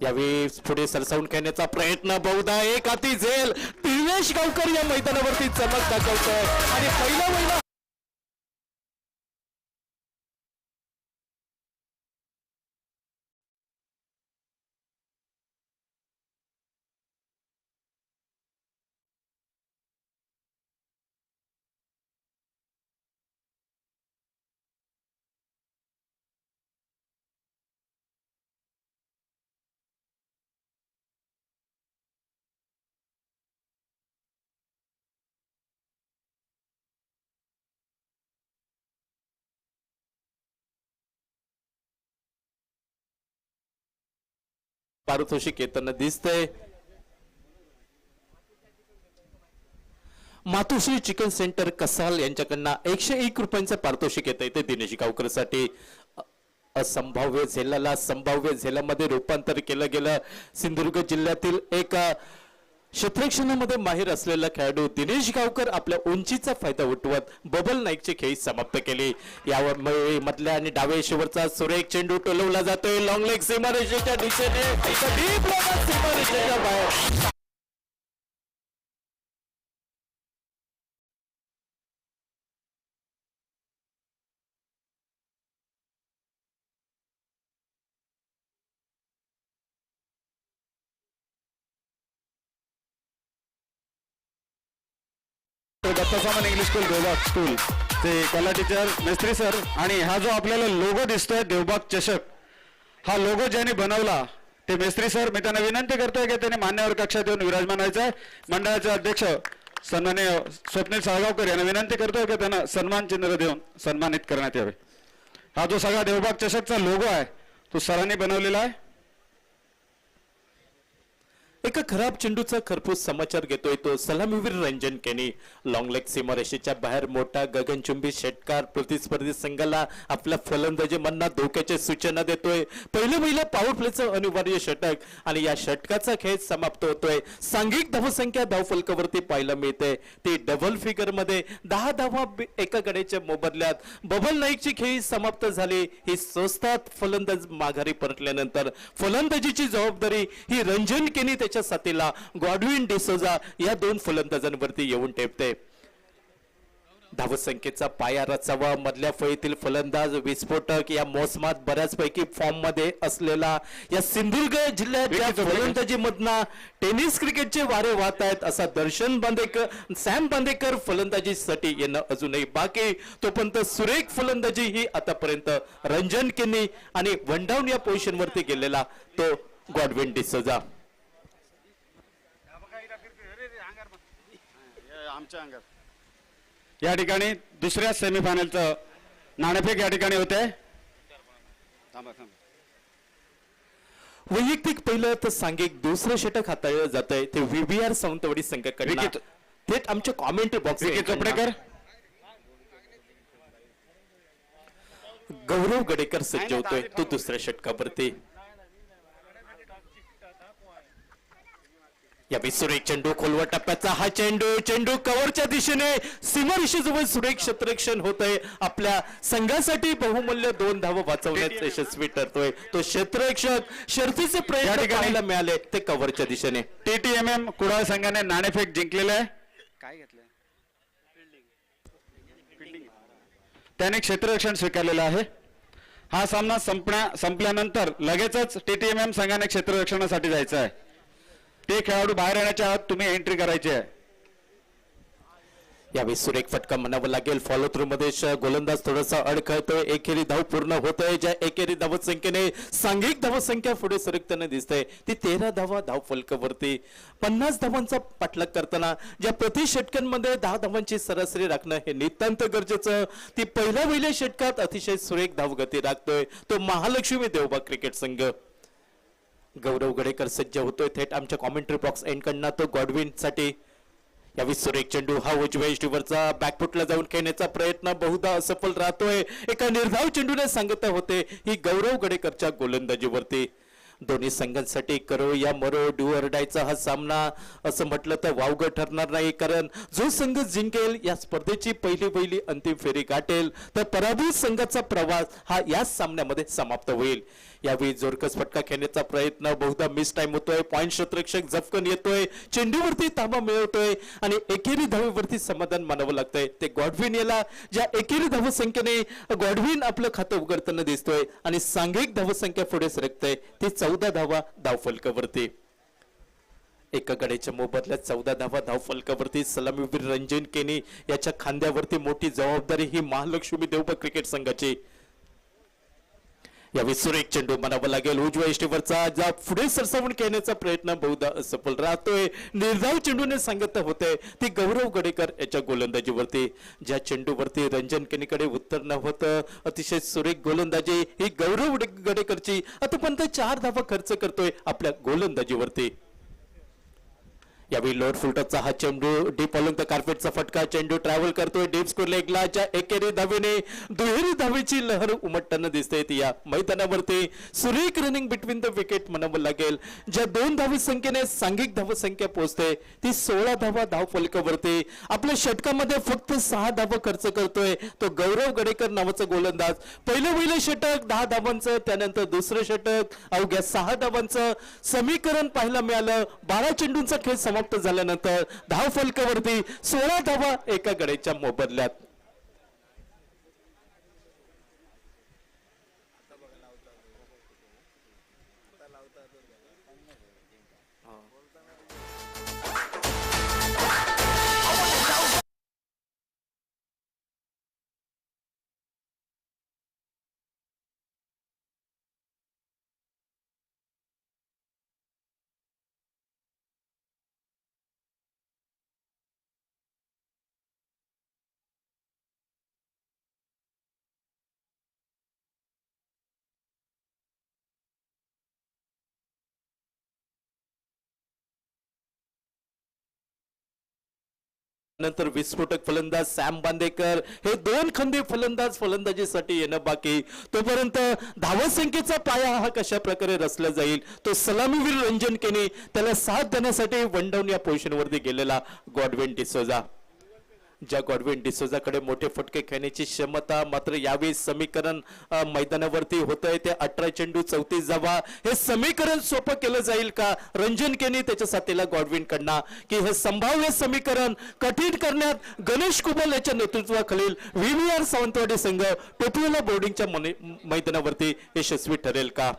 यावेळी पुढे सरसावून खेळण्याचा प्रयत्न बहुधा एक हाती झेल. दिनेश गावकर या मैदानावरती चमक दाखवतोय आणि पहिला पारितोषिक येताना दिसतंय. मातोश्री चिकन सेंटर कसाल यांच्याकडनं 101 रुपयांचं पारितोषिक येत आहे ते दिनेश गावकरसाठी. असंभाव्य झेलाला संभाव्य झेलामध्ये रूपांतर केलं गेलं. सिंधुदुर्ग जिल्ह्यातील एक क्षेत्ररक्षणामध्ये माहिर असलेला खेळाडू दिनेश गावकर आपल्या उंचीचा फायदा उठवत बबल नाईकची खेळी समाप्त केली. यावर मधल्या आणि डावे शेवटचा सुरेख चेंडू टोलवला जातोय लॉंग लेग सीमारेषेच्या दिशेने डीप लॉंग सीमारेषेच्या बाहेर. दत्तसामन इंग्लिश स्कूल देवबाग स्कूल ते कला टीचर मेस्त्री सर. आणि हा जो आपल्याला लोगो दिसतोय देवबाग चषक हा लोगो ज्याने बनवला ते मेस्त्री सर. मी त्यांना विनंती करतोय की त्यांनी मान्यवर कक्षात येऊन विराजमान व्हायचं आहे. मंडळाचे अध्यक्ष सन्माननीय स्वप्नील साळगावकर यांना विनंती करतोय की त्यांना सन्मान चिन्ह देऊन सन्मानित करण्यात यावे. हा जो सगळा देवबाग चषकचा लोगो आहे तो सरांनी बनवलेला आहे. एका खराब चेंडूचा खरपूस समाचार घेतोय तो सलामीवीर रंजन केनी. लॉंग लेग सीमारेषेच्या बाहेर मोठा गगनचुंबी षटकार प्रतिस्पर्धी संघाला आपल्या फलंदाजी मन्ना धोक्याची सूचना देतोय. पहिलं पॉवर प्लेचं अनिवार्य षटक आणि या षटकाचा खेळ समाप्त होतोय. सांघिक धावसंख्या धावफलकावरती पाहायला मिळते ती डबल फिगर मध्ये 10 धावा एका गड्याच्या मोबदल्यात. बबल नाईकची खेळी समाप्त झाली. ही स्वस्तात फलंदाज माघारी परतल्यानंतर फलंदाजीची जबाबदारी ही रंजन केनी त्याच्या साथीला गॉडविन डिसोजा या दोन फलंदाजांवरती येऊन टेपते. धावसंख्येचा पाया रचावा. मधल्या फळीतील फलंदाज विस्फोटक या मोसमात बऱ्याचपैकी फॉर्म मध्ये असलेला या सिंधुदुर्ग जिल्ह्याच्या फलंदाजी मधना टेनिस क्रिकेटचे वारे वाहत आहेत असा दर्शन बांदेकर सॅम बांदेकर फलंदाजीसाठी येणं अजूनही बाकी. तोपर्यंत सुरेख फलंदाजी ही आतापर्यंत रंजन केनी आणि वन डाऊन या पोझिशन वरती गेलेला तो गॉडविन डिसोजा. या ठिकाणी दुसऱ्या सेमीफायनलचं नाणेफेक या ठिकाणी होते. वैयक्तिक पहिलं तर सांघिक दुसरं षटक हाताळलं जात आहे ते व्हीबीआर सावंतवाडी संघाकडे थेट आमच्या कॉमेंट्री बॉक्स. चोपडेकर गौरव गडेकर सज्ज होतोय तो दुसऱ्या षटकावरती. या सुरेख चेंडू खोलवर टप्प्याचा हा चेंडू कव्हरच्या दिशेने सीमारेषेजवळ सुरेख क्षेत्ररक्षण होत आहे. आपल्या संघासाठी बहुमूल्य 2 धावा वाचवण्यात यशस्वी ठरतोय तो क्षेत्ररक्षक. शर्तीचे प्रयत्न पाहायला मिळाले ते कव्हरच्या दिशेने. TTMM कुडाळ संघाने नाणेफेक जिंकलेले आहे. काय घेतलं त्याने क्षेत्ररक्षण स्वीकारलेलं आहे. हा सामना संपल्यानंतर लगेचच TTMM संघाने क्षेत्ररक्षणासाठी जायचं आहे. ते खेळाडू बाहेर येण्याच्या आत तुम्ही एंट्री करायची आहे. यावेळी सुरेख फटका म्हणावं लागेल. फॉलो थ्रू मध्ये गोलंदाज थोडासा अडखळतोय. एकेरी धाव पूर्ण होतोय. ज्या एकेरी धावसंख्येने सांघिक धावसंख्या पुढे सरकताना दिसतंय ती 13 धावा धाव फलकावरती. 50 धावांचा पाठलाग करताना ज्या प्रति षटकांमध्ये 10 धावांची सरासरी राखणं हे नितांत गरजेचं. ती पहिल्या षटकात अतिशय सुरेख धावगती राखतोय तो महालक्ष्मी देवबाग क्रिकेट संघ. गौरव गडेकर सज्ज होतोय थेट आमच्या कॉमेंट्री बॉक्स एंड कडनं तो गॉडविन साठी. यावेळी सुरेख चेंडू हा उजव्या इष्टीवरचा बॅकफुटला जाऊन खेळण्याचा प्रयत्न बहुधा असफल राहतोय. एका निर्धाव चेंडूने सांगत होते ही गौरव गडेकरच्या गोलंदाजीवरती. दोन्ही संघांसाठी करो या मरो डू ऑर डायचा हा सामना असं म्हटलं तर वावगं ठरणार नाही. कारण जो संघ जिंकेल या स्पर्धेची पहिली अंतिम फेरी गाठेल तर पराभूत संघाचा प्रवास हा याच सामन्यामध्ये समाप्त होईल. यावेळी जोरकस फटका खेळण्याचा प्रयत्न बहुधा मिस टाइम होतोय. पॉइंट क्षेत्ररक्षक झपकन येतोय. चेंडूवरती ताबा मिळवतोय आणि एकेरी धावेवरती समाधान मानावं लागतंय ते गॉडविन याला. ज्या एकेरी धावसंख्येने गॉडविन आपलं खातं उघडताना दिसतोय आणि सांघिक धावसंख्या पुढे सरकतंय ती 14 धावा धावफलकावरती. एका गड्याच्या मोबदल्यात 14 धावा धावफलकावरती. सलामीवीर रंजन केनी याच्या खांद्यावरती मोठी जबाबदारी ही महालक्ष्मी देवबाग क्रिकेट संघाची. यावेळी सुरेख चेंडू म्हणावं लागेल. उजव्या इष्टीवरचा ज्या पुढे सरसावून खेळण्याचा प्रयत्न बहुधा असफल राहतोय. निर्धाव चेंडूने सांगत होते ती गौरव गडेकर याच्या गोलंदाजीवरती. ज्या चेंडूवरती रंजन केनीकडे उत्तर नव्हतं. अतिशय सुरेख गोलंदाजी ही गौरव गडेकरची. आतापर्यंत 4 धावा खर्च करतोय आपल्या गोलंदाजीवरती. यावेळी लोअर फुलटचा हा चेंडू डीप ऑलिंग द कार्पेटचा फटका. चेंडू ट्रॅव्हल करतोय डीप स्कोर लेगला. ज्या एकेरी धावेने दुहेरी धावेची लहर उमटताना दिसते ती या मैदानावरती. सुरेख रनिंग बिटवीन द विकेट म्हणावं लागेल. ज्या 2 धावसंख्येने सांघिक धावसंख्या पोहोचते ती 16 धावा धाव फलकावरती. आपल्या षटकामध्ये फक्त 6 धावा खर्च करतोय तो गौरव गडेकर नावाचा गोलंदाज. पहिलं षटक 10 धावांचं. त्यानंतर दुसरं षटक अवघ्या 6 धावांचं. समीकरण पाहायला मिळालं. 12 चेंडूंचा खेळ समाप्त झाल्यानंतर धाव फलकावरती 16 धावा एका गड्याच्या मोबदल्यात. नंतर विस्फोटक फलंदाज सॅम बांदेकर हे दोन खंदे फलंदाज फलंदाजीसाठी येणं बाकी. तोपर्यंत धावसंख्येचा पाया हा कशा प्रकारे रचला जाईल तो सलामीवीर रंजन केनी त्याला साथ देण्यासाठी वन डाऊन या पोझिशनवरती गेलेला गॉडविन डिसोजा. ज्या गॉडविन डिसोजाकडे मोठे फटके खेळण्याची क्षमता, मात्र यावेळी समीकरण मैदानावरती होतंय ते 18 चेंडू 34 धावा. हे समीकरण सोपं केलं जाईल का रंजन केनी त्याच्या साथीला गॉडविन कडनं, की हे संभाव्य समीकरण कठीण करण्यात गणेश कुबल याच्या नेतृत्वाखालील VVR सावंतवाडी संघ टोपीवाला बोर्डिंगच्या मैदानावरती यशस्वी ठरेल का.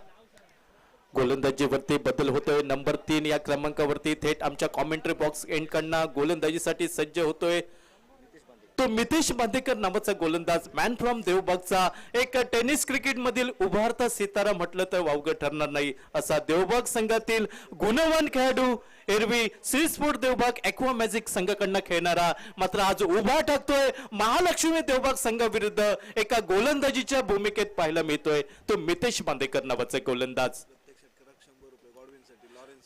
गोलंदाजीवरती बदल होतोय. नंबर 3 या क्रमांकावरती थेट आमच्या कॉमेंट्री बॉक्स एंड कडनं गोलंदाजीसाठी सज्ज होतोय तो मितेश बांदेकर नावाचा गोलंदाज, मॅन फ्रॉम देवबागचा. एक टेनिस क्रिकेट मधील उभारता सितारा म्हटलं तर वावगं ठरणार नाही असा देवबाग संघातील गुणवान खेळाडू, एरवी Shri sport Devbag aqua magic संघाकडनं खेळणारा, मात्र आज उभा टाकतोय महालक्ष्मी देवबाग संघाविरुद्ध एका गोलंदाजीच्या भूमिकेत पाहायला मिळतोय तो मितेश बांदेकर नावाचा गोलंदाज.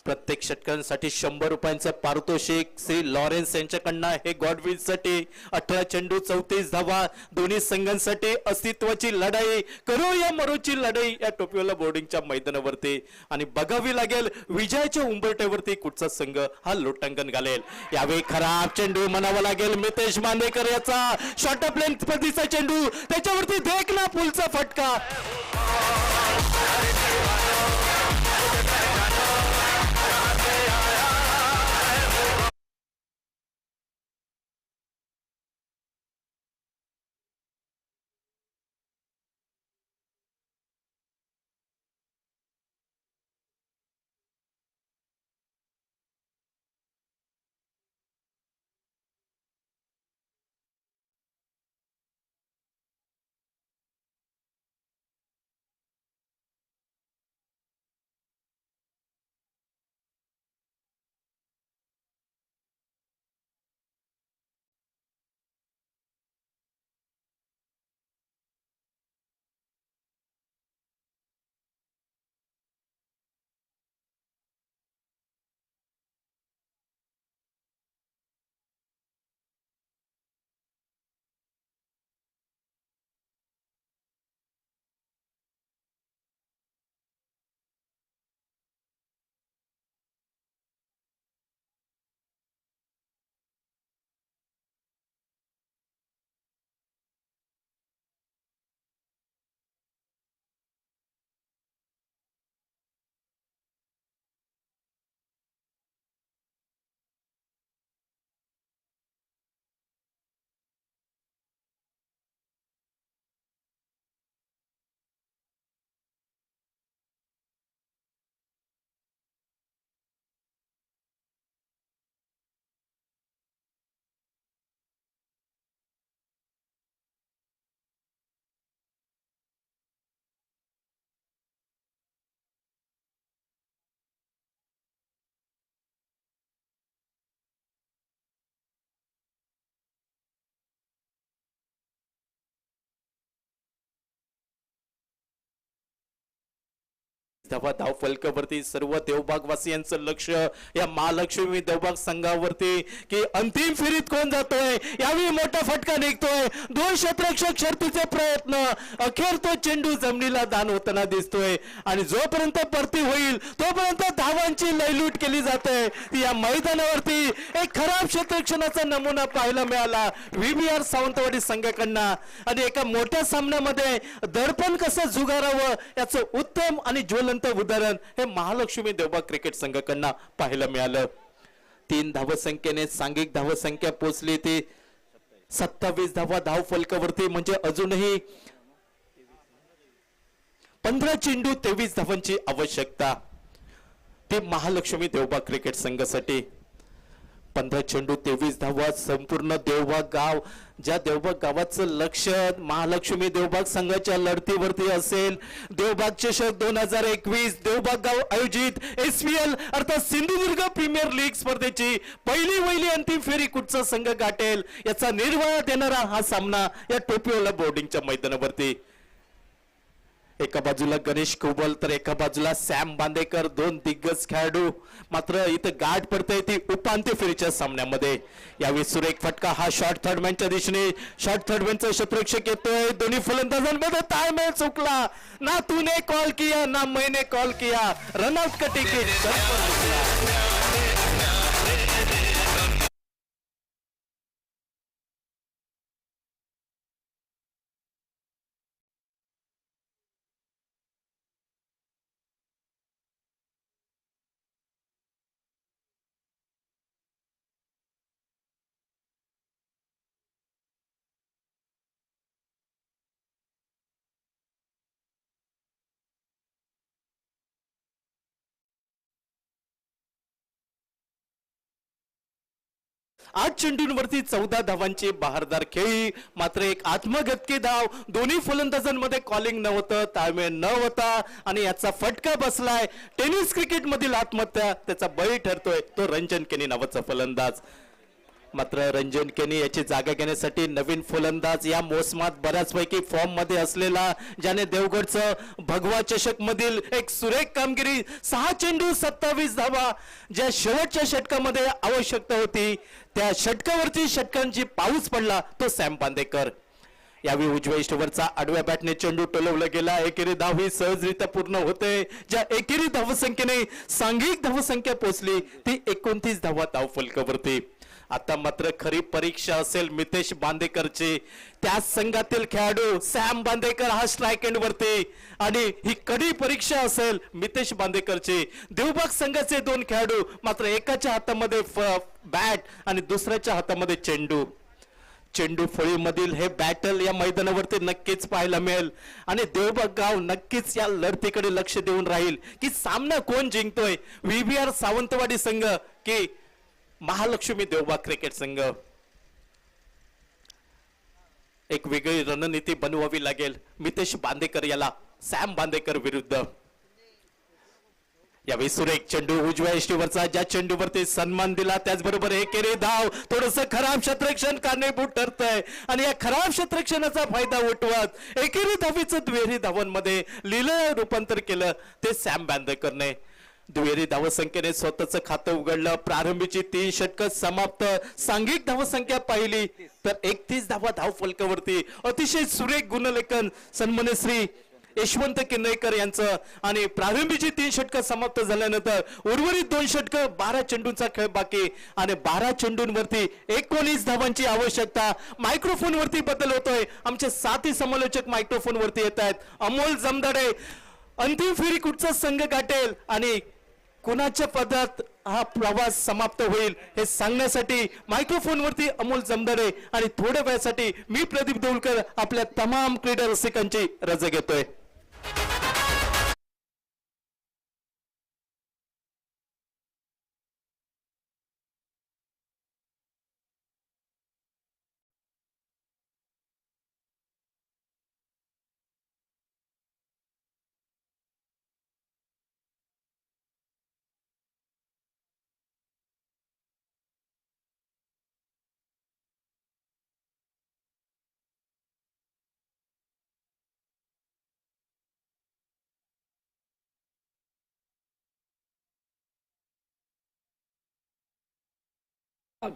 प्रत्येक षटकांसाठी 100 रुपयांचं पारितोषिक श्री लॉरेन्स यांच्याकडनं हे गॉडविनसाठी. 18 चेंडू 34 धावा. दोन्ही संघांसाठी अस्तित्वाची लढाई, करो या मरोची लढाई या टोपीवाला बोर्डिंगच्या मैदानावरती. आणि बघावी लागेल विजयाच्या उंबरठ्यावरती कुठचा संघ हा लोटांगण घालेल. यावेळी खराब चेंडू म्हणावा लागेल मितेश बांदेकर याचा. शॉर्ट ऑफ लेंथ पद्धतीचा चेंडू, त्याच्यावरती देखना पुलचा फटका. धाव फलकावरती सर्व देवबागवासियांचं लक्ष या महालक्ष्मी देवबाग संघावरती, की अंतिम फेरीत कोण जातोय. यावेळी मोठा फटका निघतोय. दोन क्षेत्ररक्षक शर्तीचे प्रयत्न, अखेर तो चेंडू जमिनीला दान होताना दिसतोय. आणि जोपर्यंत परती होईल तोपर्यंत धावांची लयलूट केली जाते. या मैदानावरती एक खराब क्षेत्ररक्षणाचा नमुना पाहायला मिळाला VVR सावंतवाडी संघाकडनं. आणि एका मोठ्या सामन्यामध्ये दडपण कसं झुगारावं याचं उत्तम आणि ज्वलंत उदाहरण हे महालक्ष्मी देवबाग क्रिकेट संघाकडनं पाहायला मिळालं. 3 धावसंख्येने सांघिक धावसंख्या पोहोचली ती 27 धावा धाव फलकावरती. म्हणजे अजूनही 15 चेंडू 23 धावांची आवश्यकता ती महालक्ष्मी देवबाग क्रिकेट संघासाठी. 15 चेंडू 23 धावा. संपूर्ण देवबाग गाव, ज्या देवबाग गावाचं लक्ष महालक्ष्मी देवबाग संघाच्या लढतीवरती असेल. देवबाग चषक 2021 देवबाग गाव आयोजित SPL अर्थात सिंधुदुर्ग प्रीमियर लीग स्पर्धेची पहिली अंतिम फेरी कुठचा संघ गाठेल याचा निर्वाळा देणारा हा सामना या टोपीवाला बोर्डिंगच्या मैदानावरती. एका बाजूला गणेश कुबल तर एका बाजूला सॅम बांदेकर, दोन दिग्गज खेळाडू. मात्र इथं गाठ पडते ती उपांत्य फेरीच्या सामन्यामध्ये. यावेळी सुरेख फटका हा शॉर्ट थर्डमॅनच्या दिशेने, शॉर्ट थर्डमॅनचा क्षेत्ररक्षक येतोय. दोन्ही फलंदाजांमध्ये ताळमेळ चुकला. ना तूने कॉल किया ना मैंने कॉल किया, रनआउट का तिकीट. आठ चेंडूंवरती 14 धावांची बहारदार खेळी. मात्र एक आत्मघातकी धाव, दोन्ही फलंदाजांमध्ये कॉलिंग नव्हतं, ताळमेळ न होता आणि याचा फटका बसलाय. टेनिस क्रिकेट मधील आत्महत्या त्याचा बळी ठरतोय तो रंजन केनी नावाचा फलंदाज. मात्र रंजन केनी याची जागा घेण्यासाठी नवीन फलंदाज, या मोसमात बऱ्याचपैकी फॉर्म मध्ये असलेला, ज्याने देवगडचं भगवा चषक मधील एक सुरेख कामगिरी, 6 चेंडू 27 धावा, ज्या शेवटच्या षटकामध्ये आवश्यकता होती त्या षटकावरती षटकांची पाऊस पडला तो सॅम बांदेकर. यावेळी उजव्या इष्टवरचा आडव्या बॅटने चेंडू टोलवला गेला. एकेरी धाव ही सहजरित्या पूर्ण होते. ज्या एकेरी धावसंख्येने सांघिक धावसंख्या पोहोचली ती 29 धावा धावफलकावरती. आता मात्र खरी परीक्षा असेल मितेश बांदेकरची. त्या संघातील खेळाडू सॅम बांदेकर हा स्ट्राइक एंड वरती आणि ही कडी परीक्षा असेल मितेश बांदेकरची. देवबाग संघाचे दोन खेळाडू, मात्र एकाच्या हातामध्ये बॅट आणि दुसऱ्याच्या हातामध्ये चेंडू. चेंडू फळीमधील हे बॅटल या मैदानावरती नक्कीच पाहायला मिळेल आणि देवबाग गाव नक्कीच या लढतीकडे लक्ष देऊन राहील की सामना कोण जिंकतोय, VBR सावंतवाडी संघ की महालक्ष्मी देवबाग क्रिकेट संघ. एक वेगळी रणनीती बनवावी लागेल मितेश बांदेकर याला सॅम बांदेकर विरुद्ध. यावेळी सुरेख चेंडू उजव्या इष्टीवरचा, ज्या चेंडूवरती सन्मान दिला त्याचबरोबर एकेरी धाव, थोडस खराब क्षेत्ररक्षण कारणीभूत ठरतंय आणि या खराब क्षेत्ररक्षणाचा फायदा उठवत एकेरी धावीचं दुहेरी धावांमध्ये लिहिलं रूपांतर केलं ते सॅम बांदेकरने. दुहेरी धावसंख्येने स्वतःचं खातं उघडलं. प्रारंभीची 3 षटकं समाप्त, सांघिक धावसंख्या पाहिली तर 31 धावा धाव फलकावरती. अतिशय सुरेख गुणलेखन सन्मान्य श्री यशवंत किन्नईकर यांचं. आणि प्रारंभीची 3 षटकं समाप्त झाल्यानंतर उर्वरित 2 षटकं, 12 चेंडूंचा खेळ बाकी आणि 12 चेंडूंवरती 19 धावांची आवश्यकता. मायक्रोफोन वरती बदल होतोय. आमचे साथी समालोचक मायक्रोफोन वरती येत आहेत. अमोल जमदाडे, अंतिम फेरी कुठचा संघ गाठेल आणि कुणाच्या पदात हा प्रवास समाप्त होईल हे सांगण्यासाठी मायक्रोफोन वरती अमोल जमदाडे आणि थोड्या वेळासाठी मी प्रदीप देऊळकर आपल्या तमाम क्रीडा रसिकांची रजा घेतोय.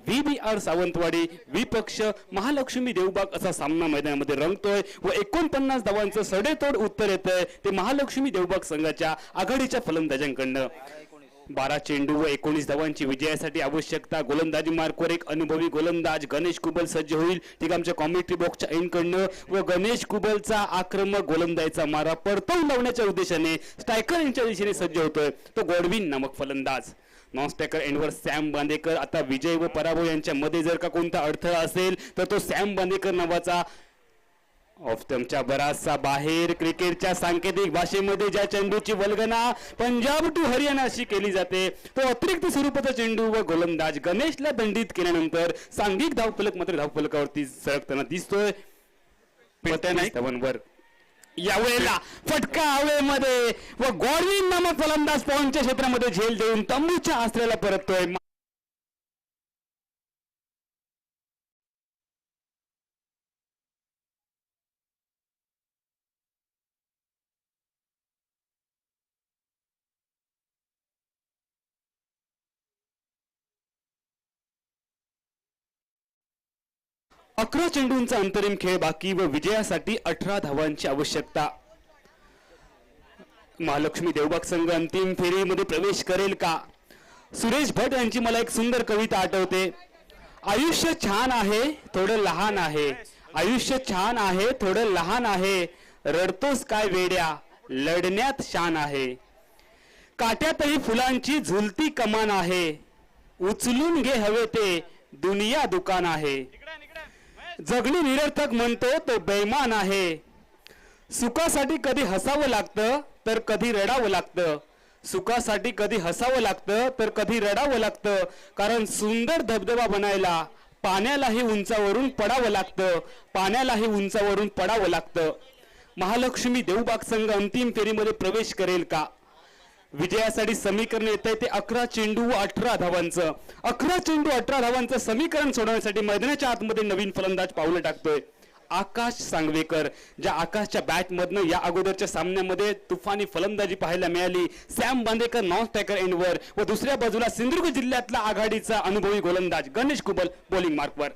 VBR सावंतवाडी विपक्ष महालक्ष्मी देवबाग असा सामना मैदानामध्ये रंगतोय व 49 धावांचं सडेतोड उत्तर येतंय ते महालक्ष्मी देवबाग संघाच्या आघाडीच्या फलंदाजांकडनं. 12 चेंडू व 19 धावांची विजयासाठी आवश्यकता. गोलंदाजी मार्कवर एक अनुभवी गोलंदाज गणेश कुबल सज्ज होईल ठीक आमच्या कॉमेंट्री बॉक्सच्या एंडकडनं व गणेश कुबलचा आक्रमक गोलंदाजीचा मारा परतवून लावण्याच्या उद्देशाने स्ट्रायकर यांच्या दिशेने सज्ज होतोय तो गॉडविन नामक फलंदाज. नॉन स्ट्रायकर एंडवर सॅम बांदेकर. आता विजय व पराभव यांच्या मध्ये जर का कोणता अडथळा असेल तर तो सॅम बांदेकर नावाचा ऑफ स्टंपच्या बराचसा बाहेर. क्रिकेटच्या सांकेतिक भाषेमध्ये ज्या चेंडूची वल्गना पंजाब टू हरियाणा अशी केली जाते तो अतिरिक्त स्वरूपाचा चेंडू व गोलंदाज गणेशला दंडित केल्यानंतर सांघिक धावफलक मात्र धावफलकावरती सरकताना दिसतोय. धावांवर यावेळेला फटका हवेमध्ये व गॉडविन नामक फलंदाज पॉइंटच्या क्षेत्रामध्ये झेल देऊन तंबूच्या आश्रयाला परततोय. 11 चेंडूंचा अंतरिम खेळ बाकी व विजयासाठी 18 धावांची आवश्यकता. महालक्ष्मी देवबाग संघ अंतिम फेरीमध्ये प्रवेश करेल का? सुरेश भट यांची मला एक सुंदर कविता आठवते. आयुष्य छान आहे थोडं लहान आहे, आयुष्य छान आहे थोडं लहान आहे, रडतोस काय वेड्या लढण्यात शान आहे. काट्यातही फुलांची झुलती कमान आहे, उचलून घे हवे ते दुनिया दुकान आहे. जगणी निरर्थक म्हणतो तो बेईमान आहे, सुखासाठी कधी हसावं लागतं तर कधी रडावं लागतं, सुखासाठी कधी हसावं लागतं तर कधी रडावं लागतं. कारण सुंदर धबधबा बनायला पाण्यालाही उंचावरून पडावं लागतं, पाण्यालाही उंचावरून पडावं लागतं. महालक्ष्मी देवबाग संघ अंतिम फेरीमध्ये प्रवेश करेल का? विजयासाठी समीकरण येत आहे ते 11 चेंडू व 18 धावांचं. 11 चेंडू 18 धावांचं समीकरण सोडवण्यासाठी मैदानाच्या आतमध्ये नवीन फलंदाज पावलं टाकतोय आकाश सांगवेकर. ज्या आकाशच्या बॅटमधनं या अगोदरच्या सामन्यामध्ये तुफानी फलंदाजी पाहायला मिळाली. सॅम बांदेकर नॉन स्ट्रायकर एंडवर व दुसऱ्या बाजूला सिंधुदुर्ग जिल्ह्यातला आघाडीचा अनुभवी गोलंदाज गणेश कुबल बॉलिंग मार्कवर.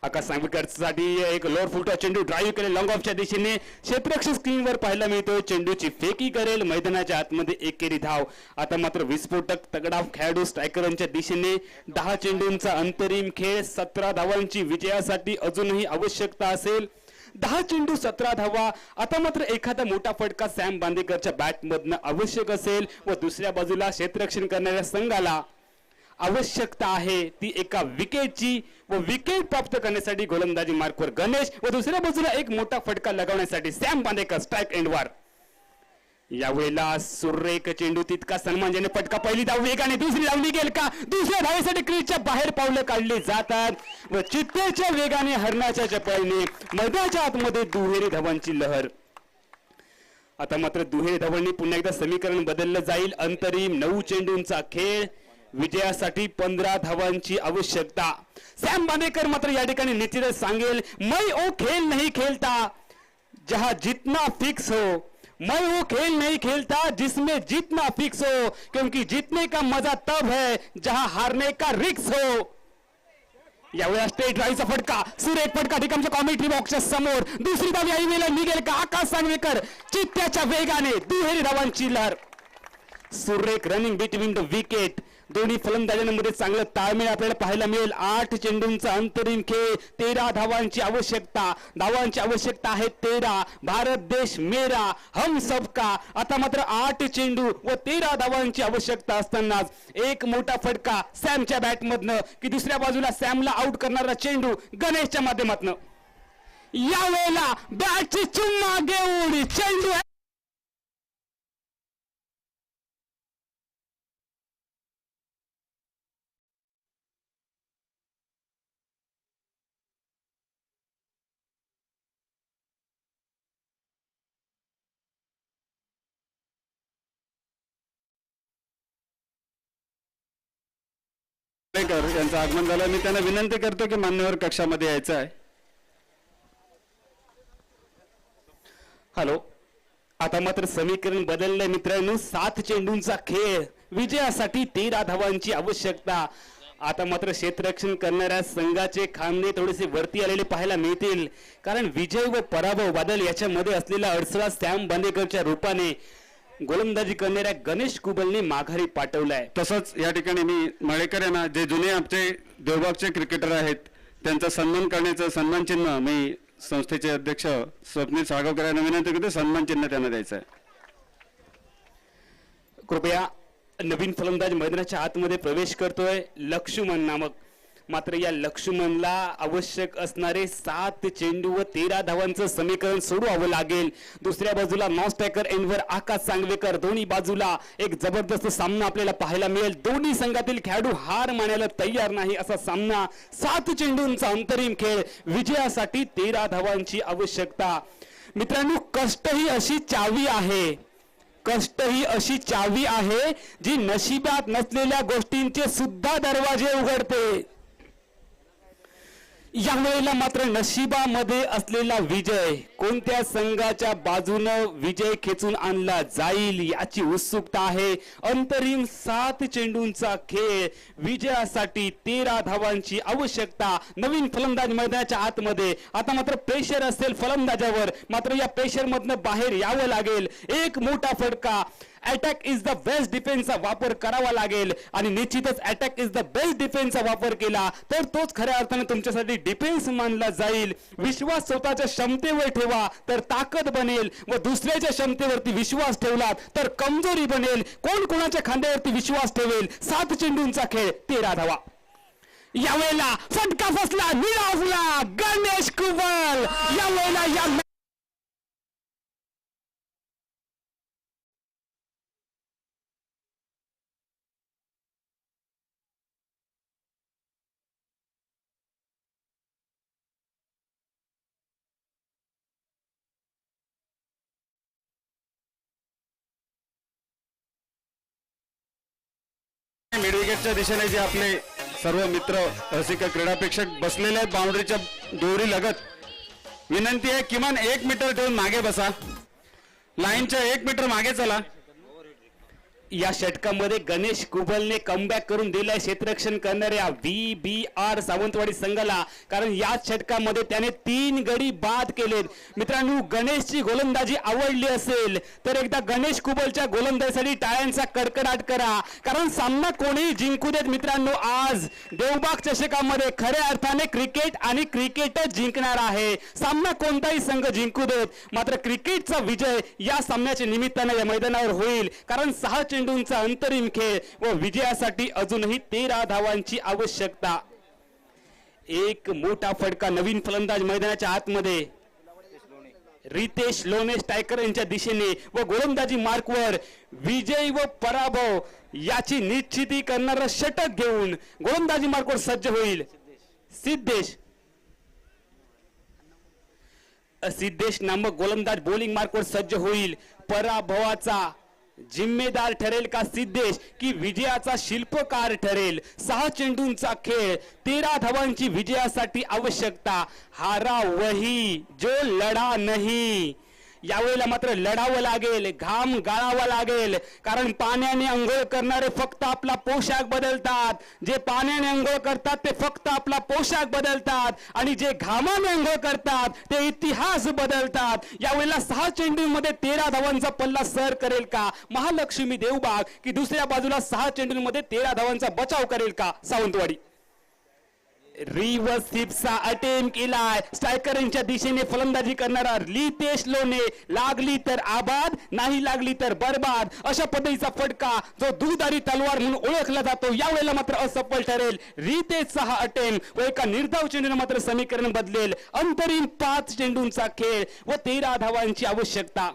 आकाश सांगवेकरसाठी एक लोअर फुलटॉस चेंडू ड्राईव्ह केले लॉंग ऑफच्या दिशेने क्षेत्ररक्षक स्क्रीनवर पाहायला मिळतोय. चेंडूची फेकी करेल मैदानाच्या आतमध्ये एकेरी धाव. आता मात्र विस्फोटक तगडा खेळाडू स्ट्रायकरांच्या दिशेने 10 चेंडूंचा अंतरिम खेळ 17 धावांची विजयासाठी अजूनही आवश्यकता असेल. 10 चेंडू 17 धावा. आता मात्र एखादा मोठा फटका सॅम बांदेकरच्या बॅटमधनं आवश्यक असेल व दुसऱ्या बाजूला क्षेत्ररक्षण करणाऱ्या संघाला आवश्यकता आहे ती एका विकेटची व विकेट प्राप्त करण्यासाठी गोलंदाजी मार्कवर गणेश व दुसऱ्या बाजूला एक मोठा फटका लगावण्यासाठी सॅम बांदेकर स्ट्राईक एंडवर. यावेळेला सुरेख चेंडू तितका सन्मानजनक फटका. पहिली धाव वेगाने, दुसरी धाव निघेल का? दुसऱ्या धावेसाठी क्रीजच्या बाहेर पावलं काढली जातात व चित्तेच्या वेगाने हरणाच्या चपळीने मैदानाच्या आतमध्ये दुहेरी धावांची लहर. आता मात्र दुहेरी धावांनी पुन्हा एकदा समीकरण बदललं जाईल. अंतरिम 9 चेंडूंचा खेळ, विजयासाठी 15 धावांची आवश्यकता. सॅम बांदेकर मात्र या ठिकाणी निश्चितच सांगेल, मैं ओ खेल नहीं खेलता जहां जितना फिक्स हो, मैं वो खेल नहीं खेलता जिसमें जीतना फिक्स हो, क्योंकि जीतने का मजा तब है जहां हारने का रिक्स हो. यावेळेला स्ट्रेट ड्राईव्हचा फटका, सुरेख फटका ठिकाणच्या कॉमेंट्री बॉक्सच्या समोर. दुसरी धाव याही वेळेला निघेल का? आकाश सांगवेकर चित्त्याच्या वेगाने दुहेरी धावांची लहर. सुरेख रनिंग बिटवीन द विकेट. दोन्ही फलंदाजांमध्ये चांगलं ताळमेळ आपल्याला पाहायला मिळेल. 8 चेंडूंचा अंतरिम खेळ, 13 धावांची आवश्यकता. धावांची आवश्यकता आहे 13. भारत देश मेरा हम सबका. आता मात्र 8 चेंडू व 13 धावांची आवश्यकता असतानाच एक मोठा फटका सॅमच्या बॅटमधनं की दुसऱ्या बाजूला सॅमला आउट करणारा चेंडू गणेशच्या माध्यमातून. यावेळेला बॅटची चुम्मा घेऊन चेंडू यांचं आगमन झालं. मी त्यांना विनंती करतो की मान्यवर कक्षामध्ये यायचं आहे. हॅलो. आता मात्र समीकरण बदललंय मित्रांनो. 7 चेंडूंचा खेळ, विजयासाठी 13 धावांची आवश्यकता. आता मात्र क्षेत्ररक्षण करणाऱ्या संघाचे खांदे थोडेसे वरती आलेले पाहायला मिळतील, कारण विजय व पराभव बादल याच्यामध्ये असलेला अडसरा सॅम बांदेकरच्या रूपाने गोलंदाजी करणाऱ्या गणेश कुबलने माघारी पाठवलाय. तसंच या ठिकाणी मी मळेकर यांना, जे जुने आमचे देवबागचे क्रिकेटर आहेत, त्यांचा सन्मान करण्याचं सन्मान चिन्ह मी संस्थेचे अध्यक्ष स्वप्नील साळगावकर यांना विनंती करतो, सन्मान चिन्ह त्यांना द्यायचं आहे. कृपया. नवीन फलंदाज मैदानाच्या आतमध्ये प्रवेश करतोय लक्ष्मण नामक. मात्र या लक्ष्मणला आवश्यक असणारे 7 चेंडू व 13 धावांचं समीकरण सोडवावं लागेल. दुसऱ्या बाजूला नॉन स्ट्रायकर एंडवर आकाश सांगवेकर. दोन्ही बाजूला एक जबरदस्त सामना आपल्याला पाहायला मिळेल. दोन्ही संघातील खेळाडू हार मानायला तयार नाही असा सामना. 7 चेंडूंचा अंतरिम खेळ, विजयासाठी 13 धावांची आवश्यकता. मित्रांनो, कष्ट ही अशी चावी आहे, कष्ट ही अशी चावी आहे जी नशिबात नसलेल्या गोष्टींचे सुद्धा दरवाजे उघडते. यावेळेला मात्र नशिबामध्ये असलेला विजय कोणत्या संघाच्या बाजूनं विजय खेचून आणला जाईल याची उत्सुकता आहे. अंतरिम 7 चेंडूंचा खेळ, विजयासाठी 13 धावांची आवश्यकता. नवीन फलंदाज मैदानाच्या आतमध्ये. आता मात्र प्रेशर असेल फलंदाजावर, मात्र या प्रेशर मधनं बाहेर यावं लागेल. एक मोठा फटका. अटॅक इज द बेस्ट डिफेन्सचा वापर करावा लागेल आणि निश्चितच अटॅक इज द बेस्ट डिफेन्सचा वापर केला तर तोच खऱ्या अर्थाने तुमच्यासाठी डिफेन्स मानला जाईल. विश्वास स्वतःच्या क्षमतेवर ठेवा तर ताकद बनेल व दुसऱ्याच्या क्षमतेवरती विश्वास ठेवला तर कमजोरी बनेल. कोण कोणाच्या खांद्यावरती विश्वास ठेवेल. 7 चेंडूंचा खेळ, 13 धावा. यावेळेला फटका फसला, निरावला गणेश कुबल. यावेळेला या मिडविकेटच्या दिशेने जे आपले सर्व मित्र रसिक क्रीडा प्रेक्षक बसलेले आहेत बाउंड्रीच्या दोरी लगत, विनंती आहे किमान 1 मीटर ठेवून मागे बसा. लाईनच्या 1 मीटर मागे चला. या षटकामध्ये गणेश कुबलने कमबॅक करून दिलाय क्षेत्ररक्षण करणाऱ्या VBR सावंतवाडी संघाला, कारण या षटकामध्ये त्याने 3 गडी बाद केलेत. मित्रांनो, गणेशची गोलंदाजी आवडली असेल तर एकदा गणेश कुबलच्या गोलंदाजीसाठी टाळ्यांचा कडकडाट करा, कारण सामना कोणीही जिंकू देत. मित्रांनो, आज देवबाग चषकामध्ये खऱ्या अर्थाने क्रिकेट आणि क्रिकेटच जिंकणार आहे. सामना कोणताही संघ जिंकू देत, मात्र क्रिकेटचा विजय या सामन्याच्या निमित्ताने या मैदानावर होईल, कारण 6 चेंडूंचा अंतरिम खेळ व विजयासाठी अजूनही 13 धावांची आवश्यकता. एक मोठा फटका. नवीन फलंदाज मैदानाच्या आतमध्ये. रितेश लोणे स्ट्रायकर यांच्या दिशेने व गोलंदाजी मार्कवर विजय व पराभव याची निश्चिती करणारा षटक घेऊन गोलंदाजी मार्कवर सज्ज होईल सिद्धेश नामक गोलंदाज बॉलिंग मार्कवर सज्ज होईल. पराभवाचा जिम्मेदार ठरेल का सिद्धेश की विजयाचा शिल्पकार ठरेल. 6 चेंडूंचा खेळ, 13 धावांची विजयासाठी आवश्यकता. हारा वही जो लढा नहीं. यावेळेला मात्र लढावं लागेल, घाम गाळावा लागेल, कारण पाण्याने अंघोळ करणारे फक्त आपला पोशाख बदलतात. जे पाण्याने अंघोळ करतात ते फक्त आपला पोशाख बदलतात आणि जे घामाने अंघोळ करतात ते इतिहास बदलतात. यावेळेला 6 चेंडूंमध्ये 13 धावांचा पल्ला सर करेल का महालक्ष्मी देवबाग, की दुसऱ्या बाजूला 6 चेंडूंमध्ये 13 धावांचा बचाव करेल का सावंतवाडी. रिव्हर्स स्वीपचा अटेम्प्ट केलाय. स्ट्रायकरांच्या दिशेने फलंदाजी करणारा रितेश लोणे. लागली तर आबाद, नाही लागली तर बरबाद, अशा पद्धतीचा फटका जो दुधारी तलवार म्हणून ओळखला जातो यावेळेला मात्र असफल ठरेल. रितेशचा हा अटेम्प्ट व एका निर्धाव चेंडूने मात्र समीकरण बदलेल. अंतरिम 5 चेंडूंचा खेळ व 13 धावांची आवश्यकता.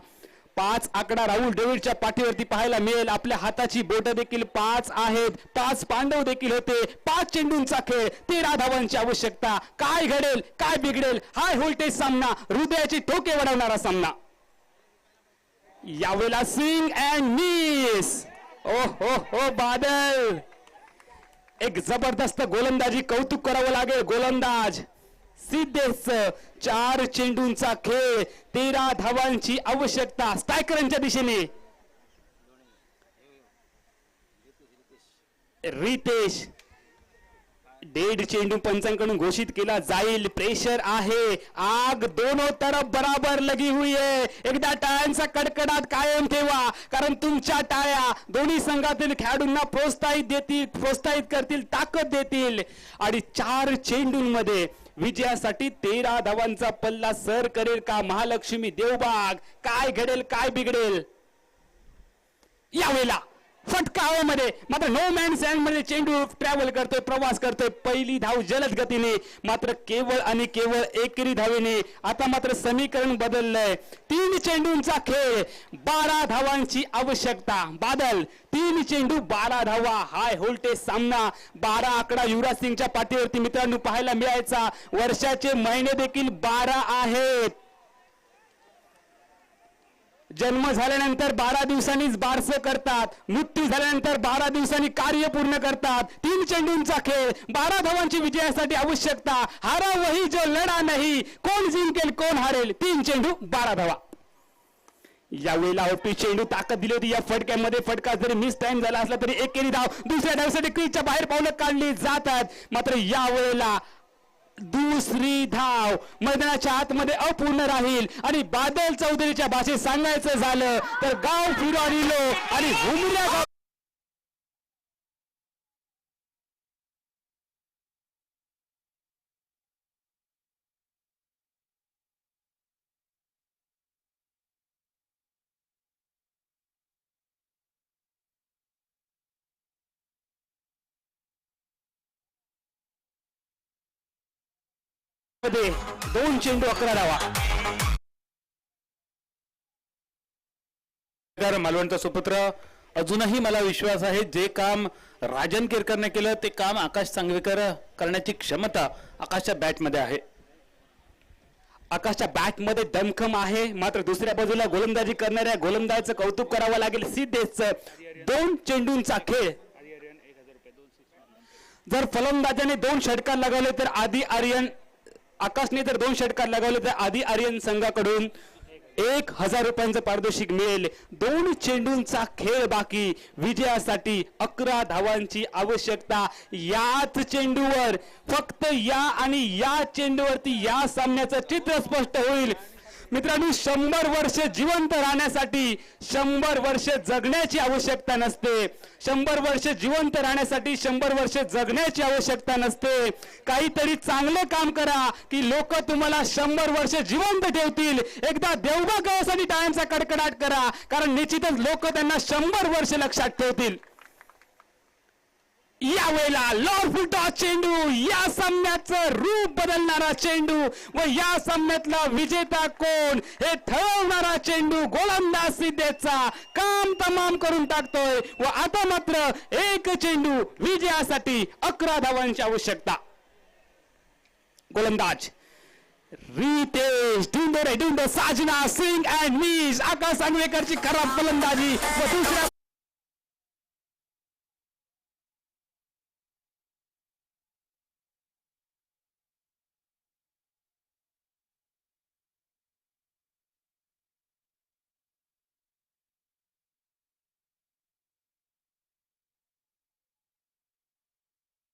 5 आकडा राहुल डेव्हिडच्या पाठीवरती पाहायला मिळेल. आपल्या हाताची बोट देखील 5 आहेत. 5 पांडव देखील होते. 5 चेंडूंचा खेळ, 13 धावांची आवश्यकता. काय घडेल, काय बिघडेल. हाय व्होल्टेज सामना, हृदयाची ठोके वाढवणारा सामना. यावेळेला स्विंग अँड मिस. ओ हो हो बादल, एक जबरदस्त गोलंदाजी, कौतुक करावं लागेल गोलंदाज सिद्धेश. 4 चेंडूंचा खेळ, 13 धावांची आवश्यकता. स्ट्रायकरांच्या दिशेने रितेश. 1.5 चेंडू पंचांकडून घोषित केला जाईल. प्रेशर आहे, आग दोनों तरफ बराबर लगी हुई है. एकदा टाळ्यांचा कडकडाट कायम ठेवा, कारण तुमच्या टाळ्या दोन्ही संघातील खेळाडूंना प्रोत्साहित करतील, ताकद देतील. आणि 4 चेंडूंमध्ये विजयासाठी 13 धावांचा पल्ला सर करेल का महालक्ष्मी देवबाग. काय घडेल, काय बिघडेल. यावेळेला फटका हवेमध्ये, मात्र नो मॅन सँड मध्ये चेंडू ट्रॅव्हल करतोय, प्रवास करतोय. पहिली धाव जलद गतीने, मात्र केवळ आणि केवळ एकेरी धावेने. आता मात्र समीकरण बदललंय. 3 चेंडूंचा खेळ, 12 धावांची आवश्यकता. बादल 3 चेंडू 12 धावा. हाय व्होल्टेज सामना. 12 आकडा युवराज सिंगच्या पाठीवरती मित्रांनो पाहायला मिळायचा. वर्षाचे महिने देखील 12 आहेत. जन्म झाल्यानंतर 12 दिवसांनीच बारसं करतात, मृत्यू झाल्यानंतर 12 दिवसांनी कार्य पूर्ण करतात. 3 चेंडूंचा खेळ, 12 धावांची विजयासाठी आवश्यकता. हारा वही जो लढा नाही, कोण जिंकेल कोण हारेल, 3 चेंडू 12 धावा. यावेळेला ऑफी चेंडू ताकद दिली होती या फटक्यामध्ये. फटका जरी मिस टाइम झाला असला तरी एकेरी धाव दुसऱ्या धावसाठी क्रीजच्या बाहेर पावलं काढली जातात. मात्र यावेळेला दुसरी धाव मैदानाच्या आतमध्ये अपूर्ण राहील आणि बादल चौधरीच्या भाषेत सांगायचं झालं तर गाव फिरवानिलो आणि हुमऱ्या गाव मध्ये 2 चेंडू 11 धावा. मालवणचा सुपुत्र, अजूनही मला विश्वास आहे जे काम राजन केरकरने केलं ते काम आकाश सांगवेकर करण्याची क्षमता आकाशच्या बॅटमध्ये आहे. आकाशच्या बॅटमध्ये दमखम आहे. मात्र दुसऱ्या बाजूला गोलंदाजी करणाऱ्या गोलंदाजाचं कौतुक करावं लागेल. सिद्धेशचं 2 चेंडूंचा खेळ. जर फलंदाजाने 2 षटकार लगावले तर आकाशने जर 2 षटकार लगावले तर आधी आर्यन संघाकडून 1000 रुपयांचं पारितोषिक मिळेल. 2 चेंडूंचा खेळ बाकी. विजयासाठी 11 धावांची आवश्यकता. याच चेंडूवर, फक्त या आणि या चेंडूवरती या सामन्याचं चित्र स्पष्ट होईल. मित्रांनो, 100 वर्ष जिवंत राहण्यासाठी 100 वर्ष जगण्याची आवश्यकता नसते. 100 वर्ष जिवंत राहण्यासाठी 100 वर्ष जगण्याची आवश्यकता नसते. काहीतरी चांगलं काम करा की लोक तुम्हाला 100 वर्ष जिवंत ठेवतील. एकदा देवबाग गावासाठी टाळ्यांचा कडकडाट करा, कारण निश्चितच लोक त्यांना 100 वर्ष लक्षात ठेवतील. यावेळेला लॉर्ड फुलटॉस चेंडू, या सामन्याचं रूप बदलणारा चेंडू व या सामन्यातला विजेता कोण हे ठरवणारा चेंडू गोलंदाज सिद्धेचा काम तमाम करून टाकतोय. व आता मात्र 1 चेंडू विजयासाठी 11 धावांची आवश्यकता. गोलंदाज रितेश डुंडो साजना सिंग अँड मीज. आकाश सांगवेकरची खराब फलंदाजी व दुसऱ्या